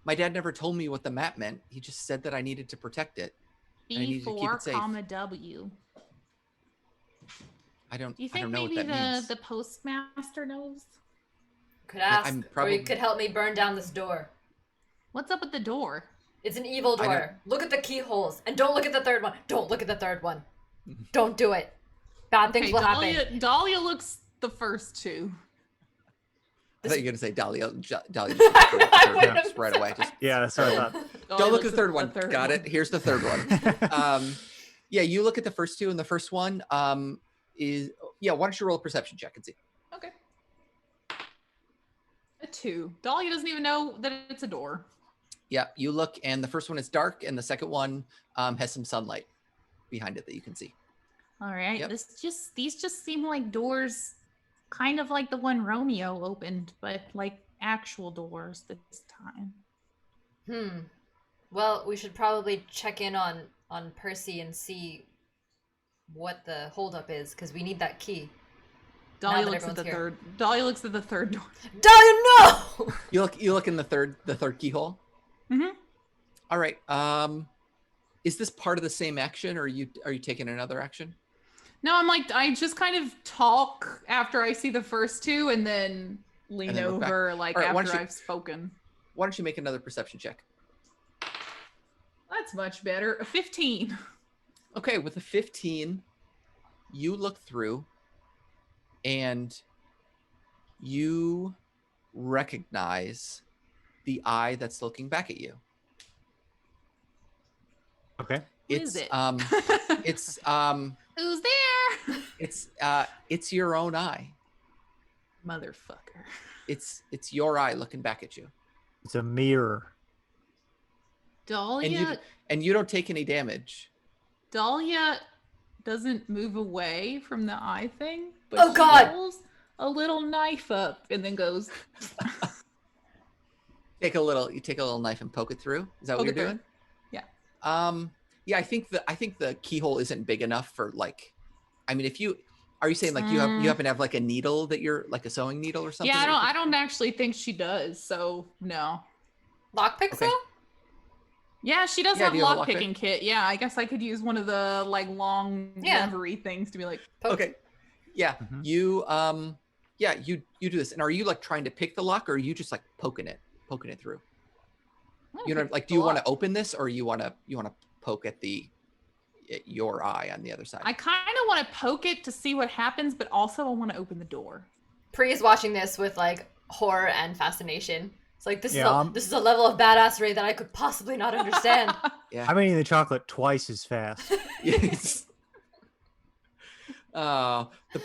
My dad never told me what the map meant. He just said that I needed to protect it. I needed to keep B4, it safe. comma W. I don't Do you I think don't know maybe what that means. the postmaster knows? Could ask, I'm or probably- you could help me burn down this door. What's up with the door? It's an evil I don't- door. Look at the keyholes, and don't look at the 3rd one. Don't look at the 3rd one. Don't do it. Bad things Okay, will happen. Dahlia looks the first 2. I thought you were gonna say Dahlia. Dahlia I wouldn't just have right said away. that. Just Yeah, that's what I thought. don't look at the 3rd one. Got it. Here's the 3rd one. Yeah, you look at the first 2, and the first one is why don't you roll a perception check and see? Okay. A 2. Dahlia doesn't even know that it's a door. Yeah, you look, and the first one is dark, and the second one has some sunlight behind it that you can see. All right. Yep. These just seem like doors, kind of like the one Romeo opened, but like actual doors this time. Well, we should probably check in on Percy and see what the holdup is, because we need that key. Dahlia that looks at the everyone's here. third. Dahlia looks at the 3rd door. Dahlia, no! You look in the third keyhole. Mm-hmm. All right. Is this part of the same action, or are you taking another action? No, I'm like, I just kind of talk after I see the first 2 and then lean And then look back. over like All right, why after don't you- I've spoken. Why don't you make another perception check? That's much better. A 15. Okay, with a 15, you look through, and you recognize the eye that's looking back at you. Okay. Who is it? It's Who's there? it's your own eye. Motherfucker. It's your eye looking back at you. It's a mirror. Dahlia. And you don't take any damage. Dahlia doesn't move away from the eye thing, but Oh, she God. pulls a little knife up and then goes. You take a little knife and poke it through. Is that what Poke you're it doing? through. Yeah. Yeah, I think the keyhole isn't big enough for like. I mean, are you saying like you happen to have like a needle that you're like a sewing needle or something? Yeah, that you I don't actually think she does. So no. Lockpicks, Okay. though? Yeah, she does Yeah, have do you have a lock picking kit. Yeah, I guess I could use one of the like long Yeah. levery things to be like. Poke. Okay. Yeah. Mhm. You do this. And are you like trying to pick the lock, or are you just like poking it through? I'm You know, gonna like, pick do you the want to lock. open this, or you want to poke at your eye on the other side? I kind of want to poke it to see what happens, but also I want to open the door. Pri is watching this with like horror and fascination. It's like Yeah, this is a level of badassery that I could possibly not understand. Yeah. I'm eating the chocolate twice as fast. Yes. Oh, the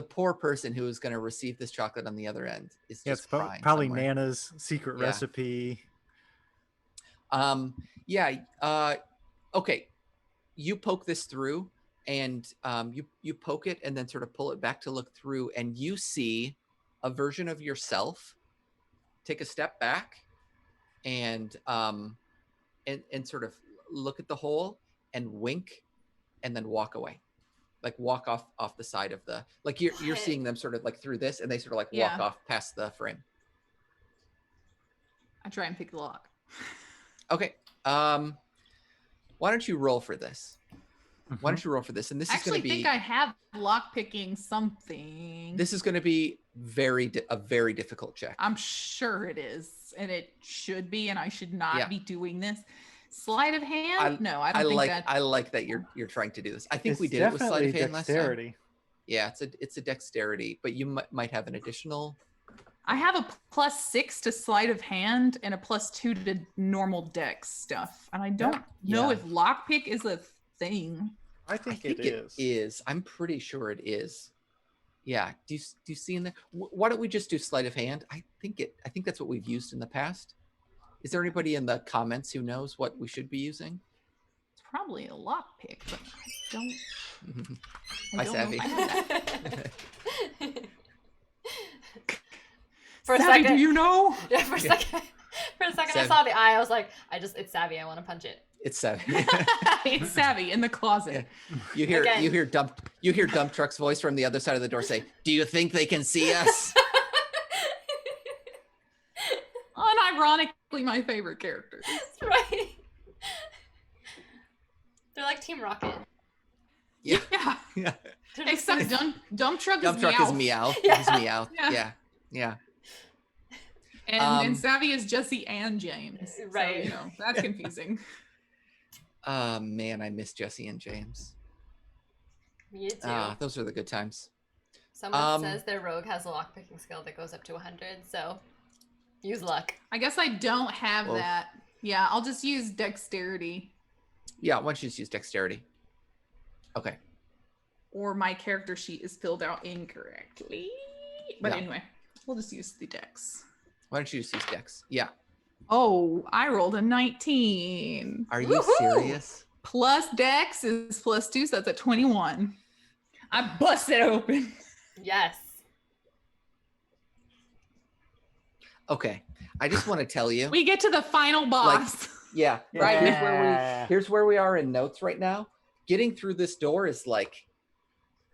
poor person who is going to receive this chocolate on the other end is Yeah, just it's crying probably somewhere. Nana's secret Yeah. recipe. Yeah. Okay. You poke this through, and you poke it, and then sort of pull it back to look through, and you see a version of yourself take a step back, and sort of look at the hole and wink, and then walk away. Like walk off the side of the, like you're What? seeing them sort of like through this, and they sort of like Yeah. walk off past the frame. I try and pick the lock. Okay. Why don't you roll for this? Why Mhm. don't you roll for this? And this I is going actually to be think I have lock picking something. this is going to be a very difficult check. I'm sure it is, and it should be, and I should not Yeah. be doing this. Sleight of hand? No, I don't I think like that. I like that you're trying to do this. I think It's we did it with sleight definitely of hand last time. dexterity. Yeah, it's a dexterity, but you might have an additional. I have a +6 to sleight of hand and a +2 to normal dex stuff, and I don't know Yeah. if lockpick is a thing. I I think, think it is. I'm pretty sure it is. Yeah. Do you see in there? Why don't we just do sleight of hand? I think that's what we've used in the past. Is there anybody in the comments who knows what we should be using? It's probably a lockpick, but I don't. Hi, I don't Savvy. know if I have that. For a Savvy, second, do you know? yeah, for a second, I Savvy. saw the eye. I was like, it's Savvy. I want to punch it. It's Savvy. It's Savvy in the closet. You hear Again. you hear dump truck's voice from the other side of the door say, "Do you think they can see us?" Unironically, my favorite character. That's right. They're like Team Rocket. Yeah. Yeah, Yeah. They're just except so- dump truck Dump is truck meow. is meow. Yeah. He's meow. Yeah. Yeah. And Savvy is Jesse and James. Right. So, you know, that's confusing. Man, I miss Jesse and James. Me too. Those are the good times. Someone says their rogue has a lockpicking skill that goes up to 100, so use luck. I guess I don't have Well- that. Yeah, I'll just use dexterity. Yeah, why don't you just use dexterity? Okay. Or my character sheet is filled out incorrectly. But Yeah. anyway, we'll just use the dex. Why don't you just use dex? Yeah. Oh, I rolled a 19. Are you Woohoo! serious? Plus dex is +2, so that's a 21. I bust it open. Yes. Okay. I just want to tell you. We get to the final boss. Yeah. Right. Here's where we are in notes right now. Getting through this door is like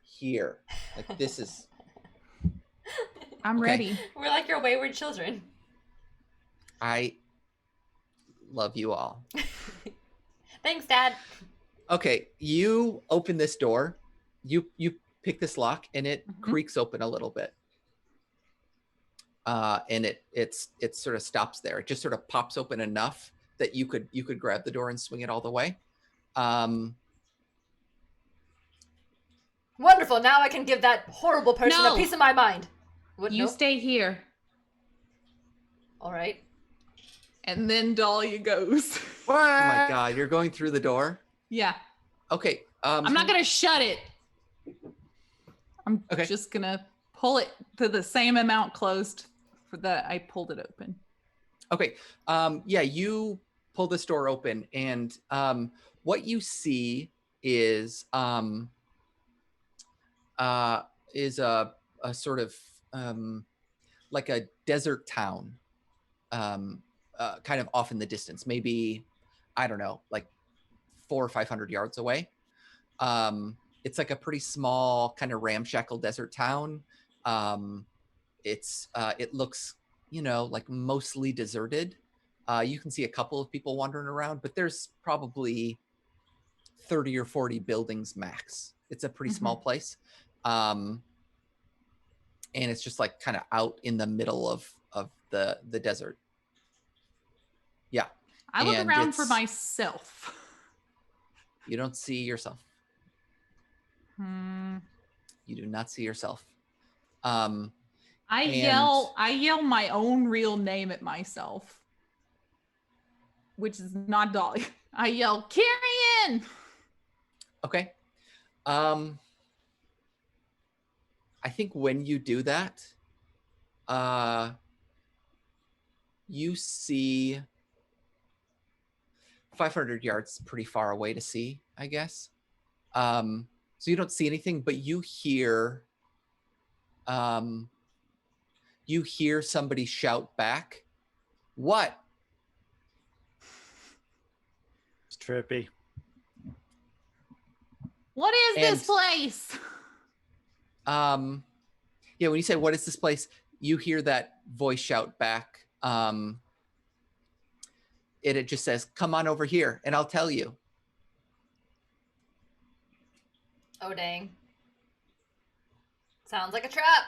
here. Like this is I'm Okay. ready. We're like your wayward children. I love you all. Thanks, Dad. Okay, you open this door. You pick this lock, and it Mhm. creaks open a little bit. And it sort of stops there. It just sort of pops open enough that you could grab the door and swing it all the way. Wonderful. Now I can give that horrible person No. a piece of my mind. What? You Nope. stay here. All right. And then Dahlia goes. Oh my god, you're going through the door? Yeah. Okay. I'm not going to shut it. I'm Okay. just going to pull it to the same amount closed for that I pulled it open. Okay. Yeah, you pull this door open, and what you see is a sort of like a desert town, kind of off in the distance, maybe, I don't know, like 400 or 500 yards away. It's like a pretty small kind of ramshackle desert town. It looks, like mostly deserted. You can see a couple of people wandering around, but there's probably 30 or 40 buildings max. It's a pretty small place. And it's just like kind of out in the middle of the desert. Yeah. I look And around for it's- myself. You don't see yourself. Hmm. You do not see yourself. And- I yell my own real name at myself, which is not Dolly. I yell, Carrion! Okay. I think when you do that, you see 500 yards pretty far away to see, I guess. So you don't see anything, but you hear somebody shout back, "What?" It's trippy. What is this And- place? Yeah, when you say, "What is this place?" you hear that voice shout back. It just says, "Come on over here and I'll tell you." Oh dang. Sounds like a trap.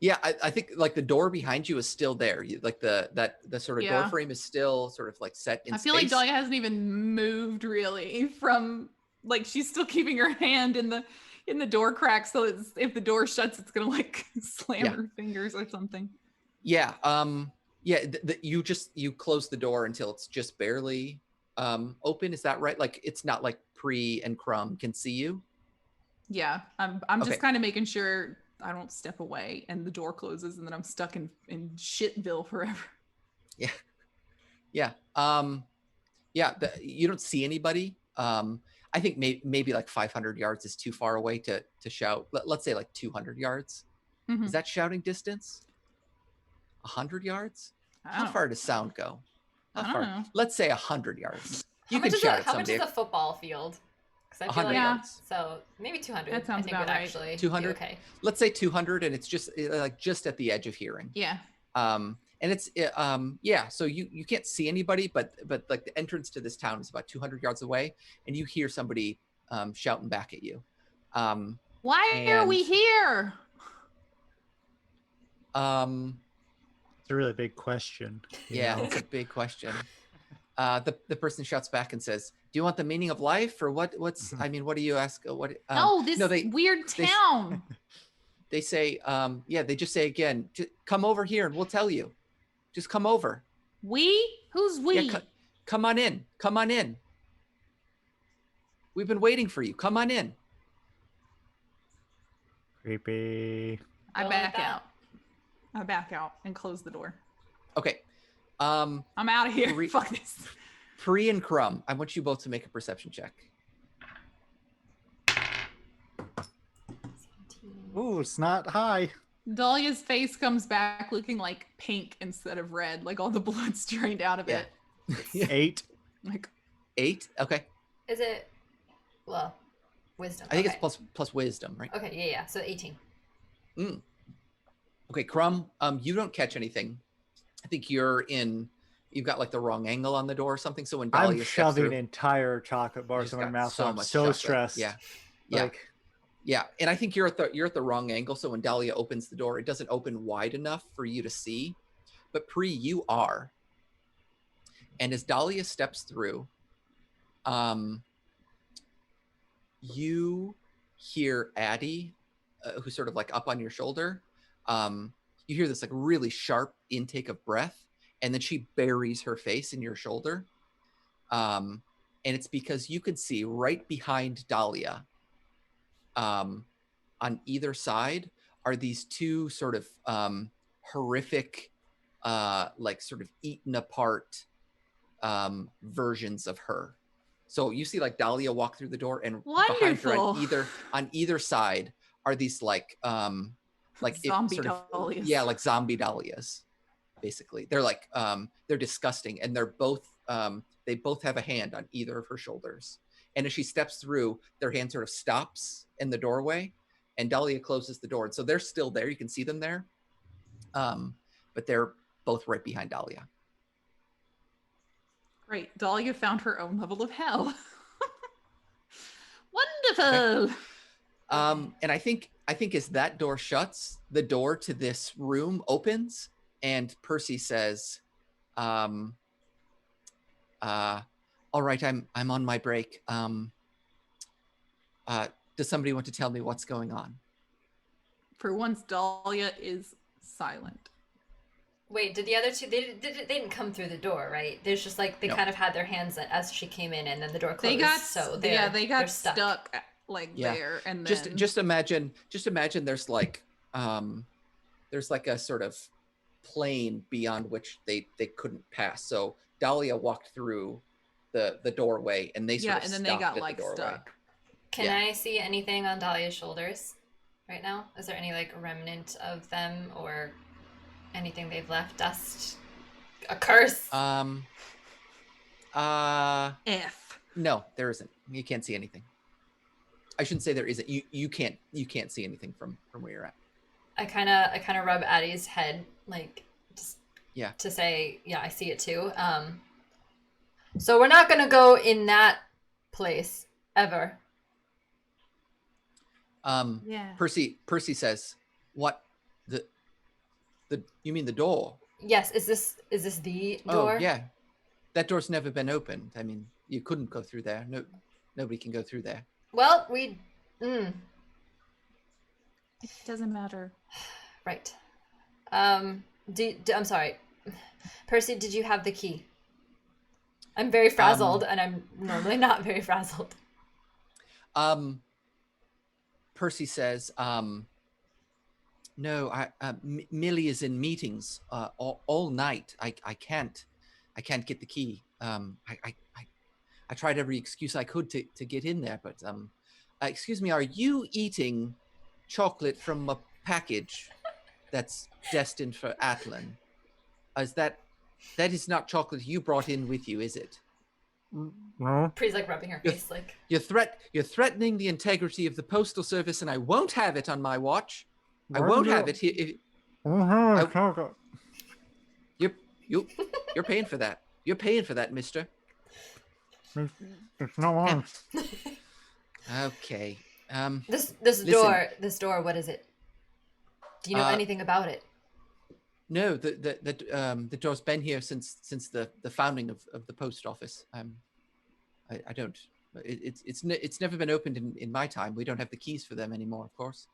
Yeah, I think like the door behind you is still there. Like the sort of door Yeah. frame is still sort of like set in I feel space. like Dahlia hasn't even moved really from, like, she's still keeping her hand in the door crack, so if the door shuts, it's gonna like slam Yeah. her fingers or something. Yeah. Yeah. You close the door until it's just barely open. Is that right? Like it's not like Pre and Crumb can see you. Yeah, I'm Okay. just kind of making sure I don't step away and the door closes and then I'm stuck in Shitville forever. Yeah. Yeah. You don't see anybody. I think maybe like 500 yards is too far away to shout. Let's say like 200 yards. Mhm. Is that shouting distance? 100 yards? I How don't- far does sound go? How I don't far? know. Let's say 100 yards. You How can much is shout a, at how much somebody. is a football field? Because I feel 100 like Yeah. yards. so maybe 200. That sounds I think about would right. actually 200? be okay. Let's say 200, and it's just like just at the edge of hearing. Yeah. And it's yeah. So you can't see anybody, but like the entrance to this town is about 200 yards away, and you hear somebody shouting back at you. Why are we And- here? It's a really big question. you Yeah, know? it's a big question. The person shouts back and says, "Do you want the meaning of life, or what's? I mean, what do you ask? What? No, this they weird they- town. they say, yeah, they just say again, come over here and we'll tell you. Just come over. Who's we? Yeah, come on in. Come on in. We've been waiting for you. Come on in." Creepy. I Go back like that. out. I back out and close the door. Okay. I'm out of here. Fuck this. Pre and Crumb, I want you both to make a perception check. Ooh, it's not high. Dahlia's face comes back looking like pink instead of red, like all the blood's drained out of Yeah. it. 8. Like 8. Okay. Is it? Well, wisdom. I think okay. it's plus wisdom, right? Okay, yeah. So 18. Okay, Crumb, you don't catch anything. I think you've got like the wrong angle on the door or something. So when Dahlia I'm steps shoving through, entire chocolate you bars just in my got mouth. So I'm much so chocolate. stressed. Yeah. Yeah. Like, Yeah, and I think you're at the wrong angle. So when Dahlia opens the door, it doesn't open wide enough for you to see. But Pre, you are. And as Dahlia steps through, you hear Addie, who's sort of like up on your shoulder. You hear this like really sharp intake of breath, and then she buries her face in your shoulder. And it's because you can see right behind Dahlia, on either side are these two sort of horrific, like sort of eaten apart versions of her. So you see like Dahlia walk through the door, and behind her Wonderful. on either side are these like Zombie sort of, Dahlias. yeah, like zombie Dahlias. Basically, they're like they're disgusting, and they're both they both have a hand on either of her shoulders. And as she steps through, their hand sort of stops in the doorway, and Dahlia closes the door. And so they're still there. You can see them there, but they're both right behind Dahlia. Great. Dahlia found her own level of hell. Wonderful. And I think as that door shuts, the door to this room opens, and Percy says, All right, I'm on my break. Does somebody want to tell me what's going on? For once, Dahlia is silent. Wait, did the other two? They didn't come through the door, right? There's just like they No. kind of had their hands as she came in, and then the door closed. They got so they got they're stuck. Yeah. there, and Just then just imagine there's like a sort of plane beyond which they couldn't pass. So Dahlia walked through the doorway, and they sort of and then stopped they got at the like doorway. stuck. Can Yeah. I see anything on Dahlia's shoulders right now? Is there any like remnant of them or anything they've left? Dust? A curse? F. No, there isn't. You can't see anything. I shouldn't say there isn't. You can't see anything from where you're at. I kind of rub Addie's head like just Yeah. to say, yeah, I see it too. So we're not gonna go in that place ever. Yeah. Percy says, "What? The you mean the door?" Yes, is this the door? Oh, yeah. That door's never been opened. I mean, you couldn't go through there. No, nobody can go through there. Well, It doesn't matter. right. I'm sorry. Percy, did you have the key? I'm very frazzled, and I'm normally not very frazzled. Percy says, "No, Millie is in meetings all night. I can't get the key. I tried every excuse I could to get in there, but excuse me, are you eating chocolate from a package that's destined for Atlan? That is not chocolate you brought in with you, is it?" No. Pree's like rubbing her face, like You're threatening the integrity of the postal service, and I won't have it on my watch. I won't have it here. You're paying for that. You're paying for that, mister. It's no one. Okay. this listen. This door. What is it? Do you know anything about it? No, the door's been here since the founding of the post office. I don't. It's never been opened in my time. We don't have the keys for them anymore, of course.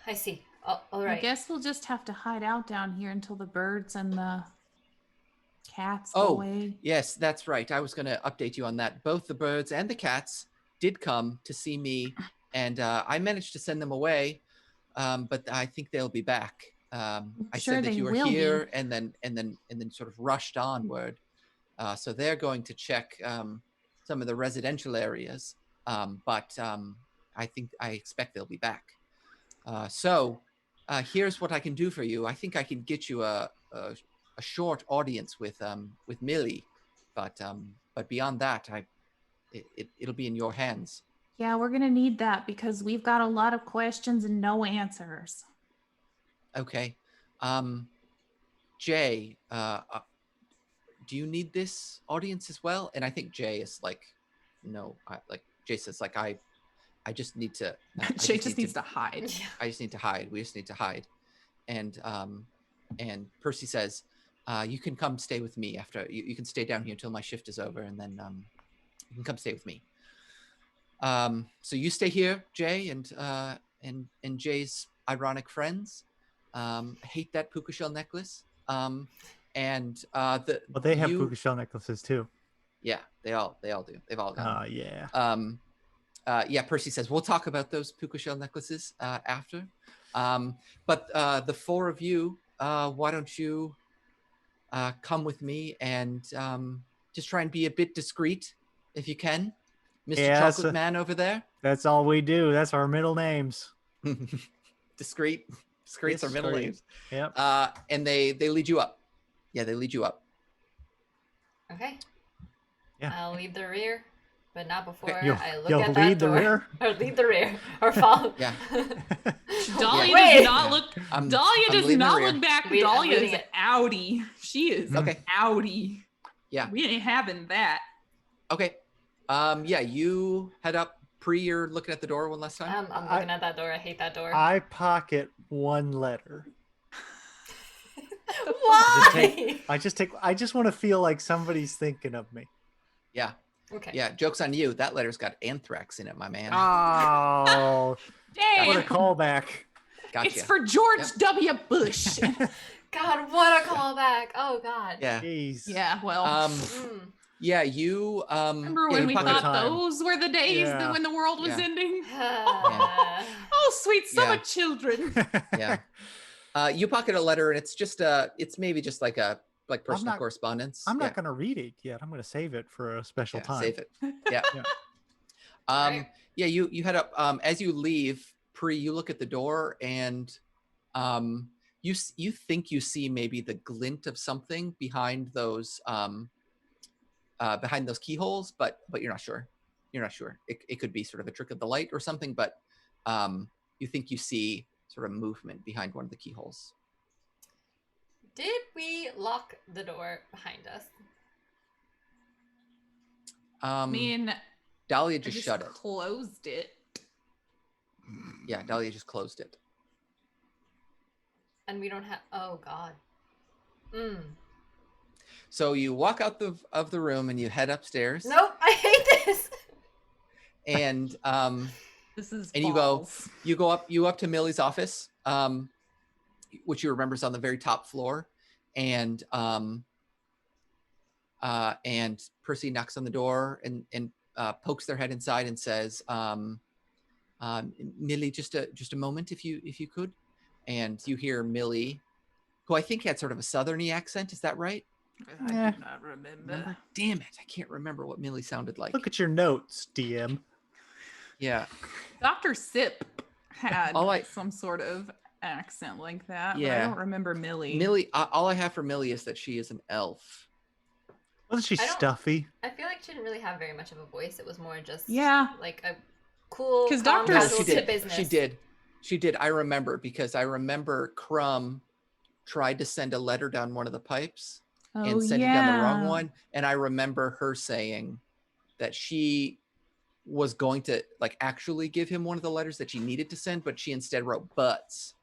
I see. All right. I guess we'll just have to hide out down here until the birds and the cats go away. Yes, that's right. I was going to update you on that. Both the birds and the cats did come to see me, and I managed to send them away, but I think they'll be back. I said that you were here, and then sort of rushed onward. So they're going to check some of the residential areas, but I expect they'll be back. So here's what I can do for you. I think I can get you a short audience with Millie, but beyond that, it'll be in your hands. Yeah, we're gonna need that because we've got a lot of questions and no answers. Okay. Jay, do you need this audience as well? And I think Jay is like, no. Jay says like I just need to. Jay just needs to hide. I just need to hide. We just need to hide. And Percy says, you can come stay with me after. You can stay down here until my shift is over, and then you can come stay with me. So you stay here, Jay, and Jay's ironic friends. Hate that puka shell necklace. Well, they have puka shell necklaces too. Yeah, they all do. They've all got them. Yeah. Yeah, Percy says, we'll talk about those puka shell necklaces after. But the four of you, why don't you come with me and just try and be a bit discreet if you can? Mr. Chocolate Man over there. That's all we do. That's our middle names. Discreet. Discreet's our middle names. Yep. And they lead you up. Yeah, they lead you up. Okay. Yeah. I'll lead the rear, but not before You'll I look at that lead the door. rear? Or lead the rear. Or follow. Yeah. Dahlia Wait. does not look. Dahlia I'm does leading the not rear. look back. I'm Dahlia leading is it. outie. She is Okay. outie. Yeah. We ain't having that. Okay. Yeah, you head up. You're looking at the door one last time. I'm looking at that door. I hate that door. I pocket one letter. Why? I just want to feel like somebody's thinking of me. Yeah. Okay. Yeah. Joke's on you. That letter's got anthrax in it, my man. Oh, what a Damn. callback. Gotcha. It's for George Yep. W. Bush. God, what a callback. Oh, God. Yeah. Jeez. Yeah, well. Mm. Yeah, you Remember yeah, when you we pocket What a thought time. those were the days Yeah. that when the world was Yeah. ending? Uh, Oh, sweet summer Yeah. children. Yeah. You pocket a letter, and it's just it's maybe just like personal not- correspondence. I'm Yeah. not going to read it yet. I'm going to save it for a special Yeah, time. save it. Yeah. Yeah. Alright. Yeah, you head up. As you leave, you look at the door, and you think you see maybe the glint of something behind those keyholes, but you're not sure. You're not sure. It could be sort of a trick of the light or something, but you think you see sort of movement behind one of the keyholes. Did we lock the door behind us? I mean, Dahlia I just just shut it. closed it. Yeah, Dahlia just closed it. And we don't have. Oh, God. So you walk out of the room and you head upstairs. Nope, I hate this. And This is and balls. you go up to Millie's office, which you remember is on the very top floor, and Percy knocks on the door and pokes their head inside and says, Millie, just a moment, if you could. And you hear Millie, who I think had sort of a southerny accent. Is that right? I Yeah. do not remember. Damn it, I can't remember what Millie sounded like. Look at your notes, DM. Yeah. Dr. Sip had All I- some sort of accent like that, but I Yeah. don't remember Millie. Millie, all I have for Millie is that she is an elf. Wasn't she I don't- stuffy? I feel like she didn't really have very much of a voice. It was more just Yeah. like a cool, 'Cause calm, Dr. casual she to did. business. She did. I remember because I remember Crumb tried to send a letter down one of the pipes and sent it down the wrong one. And I remember her saying that she was going to like actually give him one of the letters that she needed to send, but she instead wrote butts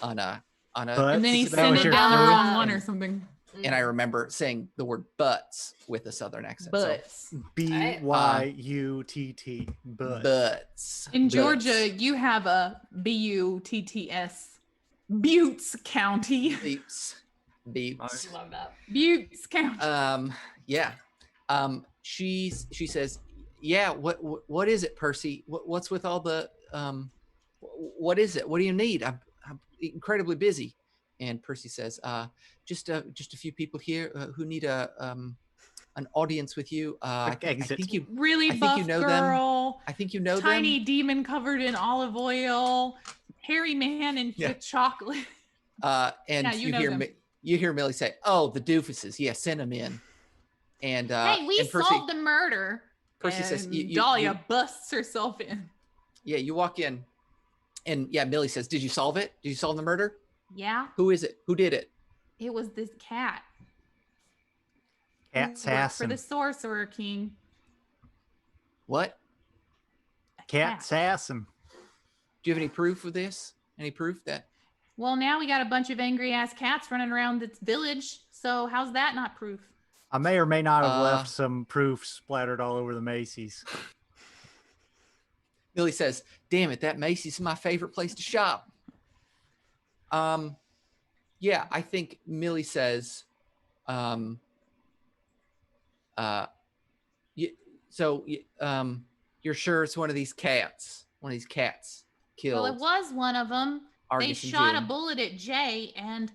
on a Butts? And then he That sent was it your down the clue? wrong one or And- something. and I remember saying the word butts with a southern accent. Butts. BYUTT. So But butts. In Butts. Georgia, you have a BUTTS. Buttes County. Beeps. Beeps. Love that. Buttes County. Yeah. She says, yeah, what is it, Percy? What's with all the what is it? What do you need? I'm incredibly busy. And Percy says, just a few people here who need an audience with you. I exit. think you Really I think buff you know girl. I think you know Tiny them. demon covered in olive oil. Hairy man and Yeah. with chocolate. And Yeah, you know them. you hear Millie say, "Oh, the doofuses. Yeah, send them in." And Hey, we and Percy, solved the murder. Percy says, And you- Dahlia you- busts herself in. yeah, you walk in, and yeah, Millie says, "Did you solve it? Did you solve the murder? Yeah, Who is it? Who did it?" it was this cat. Cat who worked for Sassin. the Sorcerer King. What? A Cat Sassin. Do you have any proof of this? Any proof that? Well, now we got a bunch of angry ass cats running around this village. So how's that not proof? I may or may not have Uh, left some proof splattered all over the Macy's. Millie says, "Damn it, that Macy's is my favorite place to shop." Yeah, I think Millie says, you're sure it's one of these cats killed? Well, it was one of them. They Argus and shot a June. bullet at Jay, and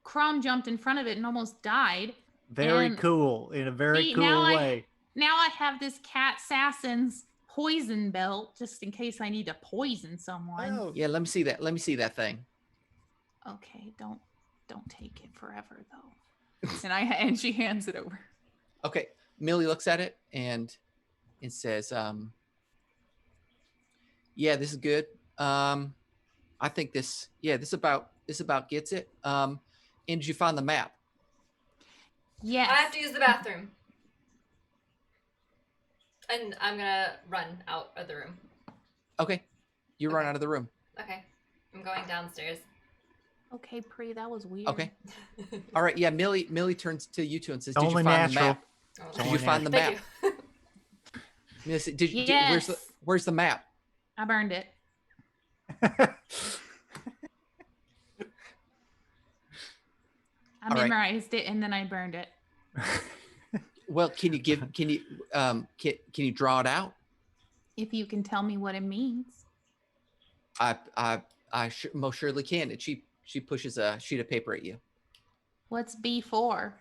Crumb jumped in front of it and almost died. Very And cool, in a very see, cool now way. Now I have this cat Sassin's poison belt, just in case I need to poison someone. Oh, Yeah, let me see that. Let me see that thing. Okay, don't take it forever though. And she hands it over. Okay, Millie looks at it and it says, "Yeah, this is good. I think this about gets it. And did you find the map?" Yes. I have to use the bathroom. And I'm gonna run out of the room. Okay, you run Okay. out of the room. Okay. I'm going downstairs. Okay, Pre, that was weird. Okay. All right. Yeah. Millie turns to you two and says, It's "Did you only find the natural. map? Oh, Did you find the thank map?" you. Millie said, Yes. where's the map?" I burned it. I All right. memorized it and then I burned it. Well, can you draw it out? If you can tell me what it means. I most surely can. And she pushes a sheet of paper at you. What's B4?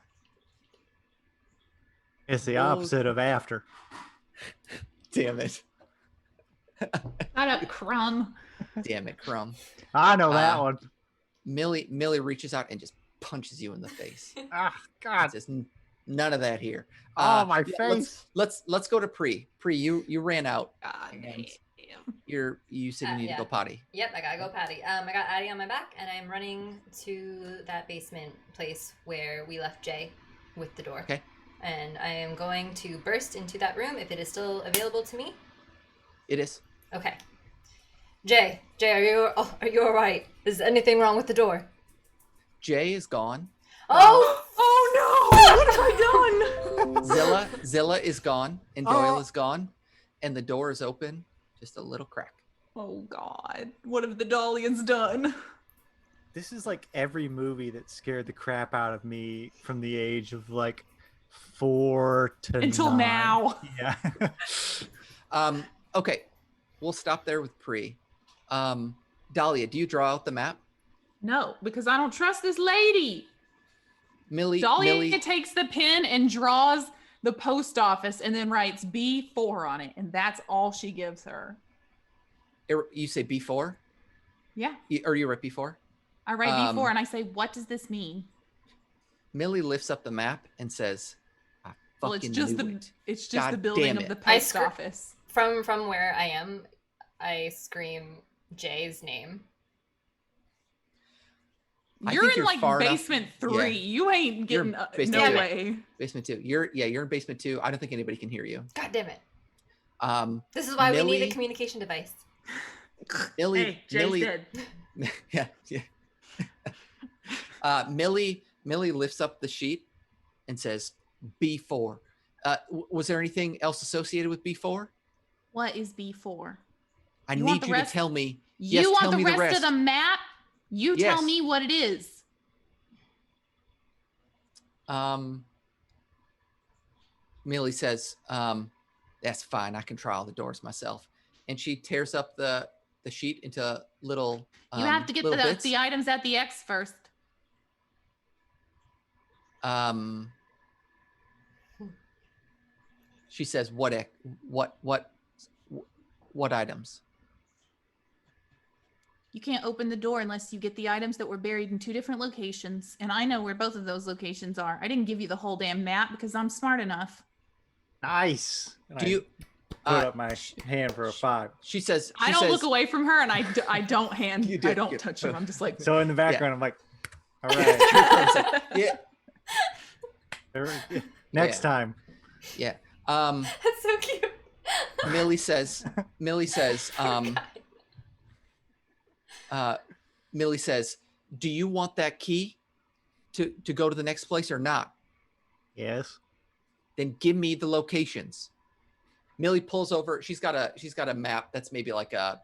It's the Well- opposite of after. Damn it. Shut up, Crumb. Damn it, Crumb. I know that one. Millie reaches out and just punches you in the face. Ah, God. Says, "None of that here." Oh, my yeah, face. Let's go to Pre. Pre, you ran out. God And damn. you said you need yeah. to go potty. Yep, I gotta go potty. I got Addie on my back, and I'm running to that basement place where we left Jay with the door. Okay. And I am going to burst into that room if it is still available to me. It is. Okay. Jay, are you all right? Is anything wrong with the door? Jay is gone. Oh! Oh no! What have I done? Zilla is gone, and Doyle is gone, and the door is open, just a little crack. Oh God! What have the Dahlians done? This is like every movie that scared the crap out of me from the age of like 4 to Until 9. now. Yeah. Okay, we'll stop there with Pre. Dahlia, do you draw out the map? No, because I don't trust this lady. Dahlia takes the pen and draws the post office and then writes B4 on it, and that's all she gives her. You say B4? Yeah, Or you write B4? I write B4 and I say, "What does this mean?" Millie lifts up the map and says, "I Well, fucking it's just knew the it." it's just God the building damn of it. the post office. From where I am, I scream Jay's name. I You're think in you're like far enough- basement 3. Yeah. You ain't You're getting basement no two. way. Basement 2. You're in basement 2. I don't think anybody can hear you. God damn it. Um, This is why we need Millie- a communication device. Millie, Hey, Jay's Millie, dead. yeah. Millie lifts up the sheet and says B4. Was there anything else associated with B4? What is B4? I You want need the you rest? to tell me. You Yes, want tell the me rest of the map? You tell Yes. me what it is. Millie says, "That's fine. I can try all the doors myself." And she tears up the sheet into little. You have to get little bits. the items at the X first. She says, "What items?" You can't open the door unless you get the items that were buried in 2 different locations. And I know where both of those locations are. I didn't give you the whole damn map because I'm smart enough. Nice. And Do I you? put up my hand for a 5. She says. I don't look away from her and I don't You did, I don't good. touch him. I'm just like, So in the background, I'm like, all right. Yeah, Next Yeah. time. yeah. That's so cute. Millie says. Millie says. Millie says, "Do you want that key to go to the next place or not? Yes. Then give me the locations." Millie pulls over. She's got a map that's maybe like a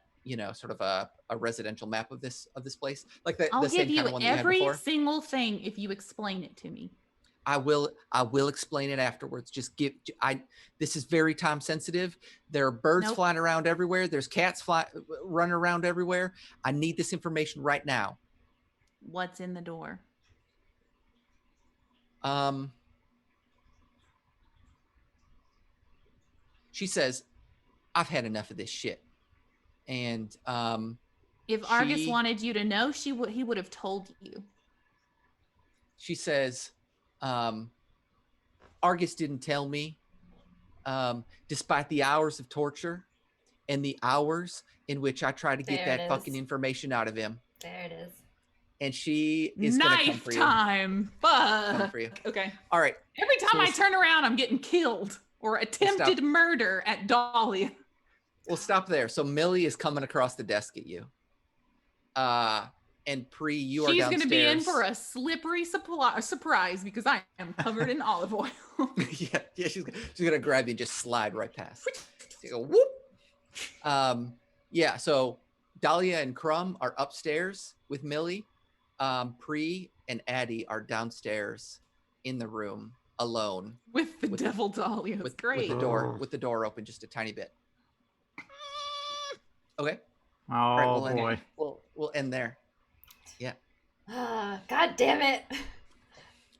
sort of a residential map of this place, like the I'll the same give kind you of one that you had every before. single thing if you explain it to me. I will explain it afterwards. Just this is very time sensitive. There are birds Nope. flying around everywhere. There's cats running around everywhere. I need this information right now. What's in the door? She says, "I've had enough of this shit." And If Argus she- wanted you to know, he would have told you. she says, "Argus didn't tell me, despite the hours of torture and the hours in which I tried to get There it that fucking is. information out of him." There it is. And she is going to come Knife for you. time. Come Fuck. for you. Okay. All right. Every time So I we'll- turn around, I'm getting killed or attempted murder at Dolly. We'll stop there. So Millie is coming across the desk at you. and Pre, you are She's downstairs. gonna be in for a slippery surprise because I am covered in olive oil. yeah, she's gonna grab you and just slide right past. You go whoop. Yeah, so Dahlia and Crumb are upstairs with Millie. Pre and Addie are downstairs in the room alone With the devil Dahlia. It's great. with the door open just a tiny bit. Okay. Oh All right, boy. We'll end there. Yeah. God damn it.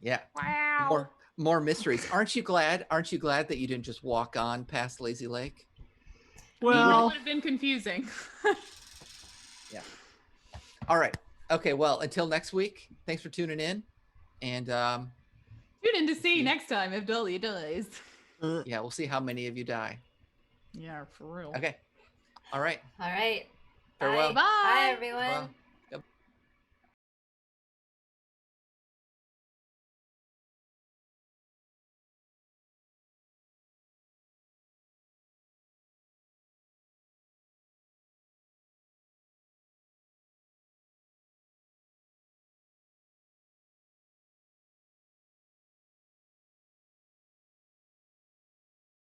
Yeah. Wow. More mysteries. Aren't you glad that you didn't just walk on past Lazy Lake? It Well, would have been confusing. Yeah. All right. Okay, well, until next week, thanks for tuning in. And Tune in to see next time if Dahlia dies. yeah, we'll see how many of you die. Yeah, for real. Okay. All right. All right. Farewell. Bye. Bye, Bye. everyone. Well,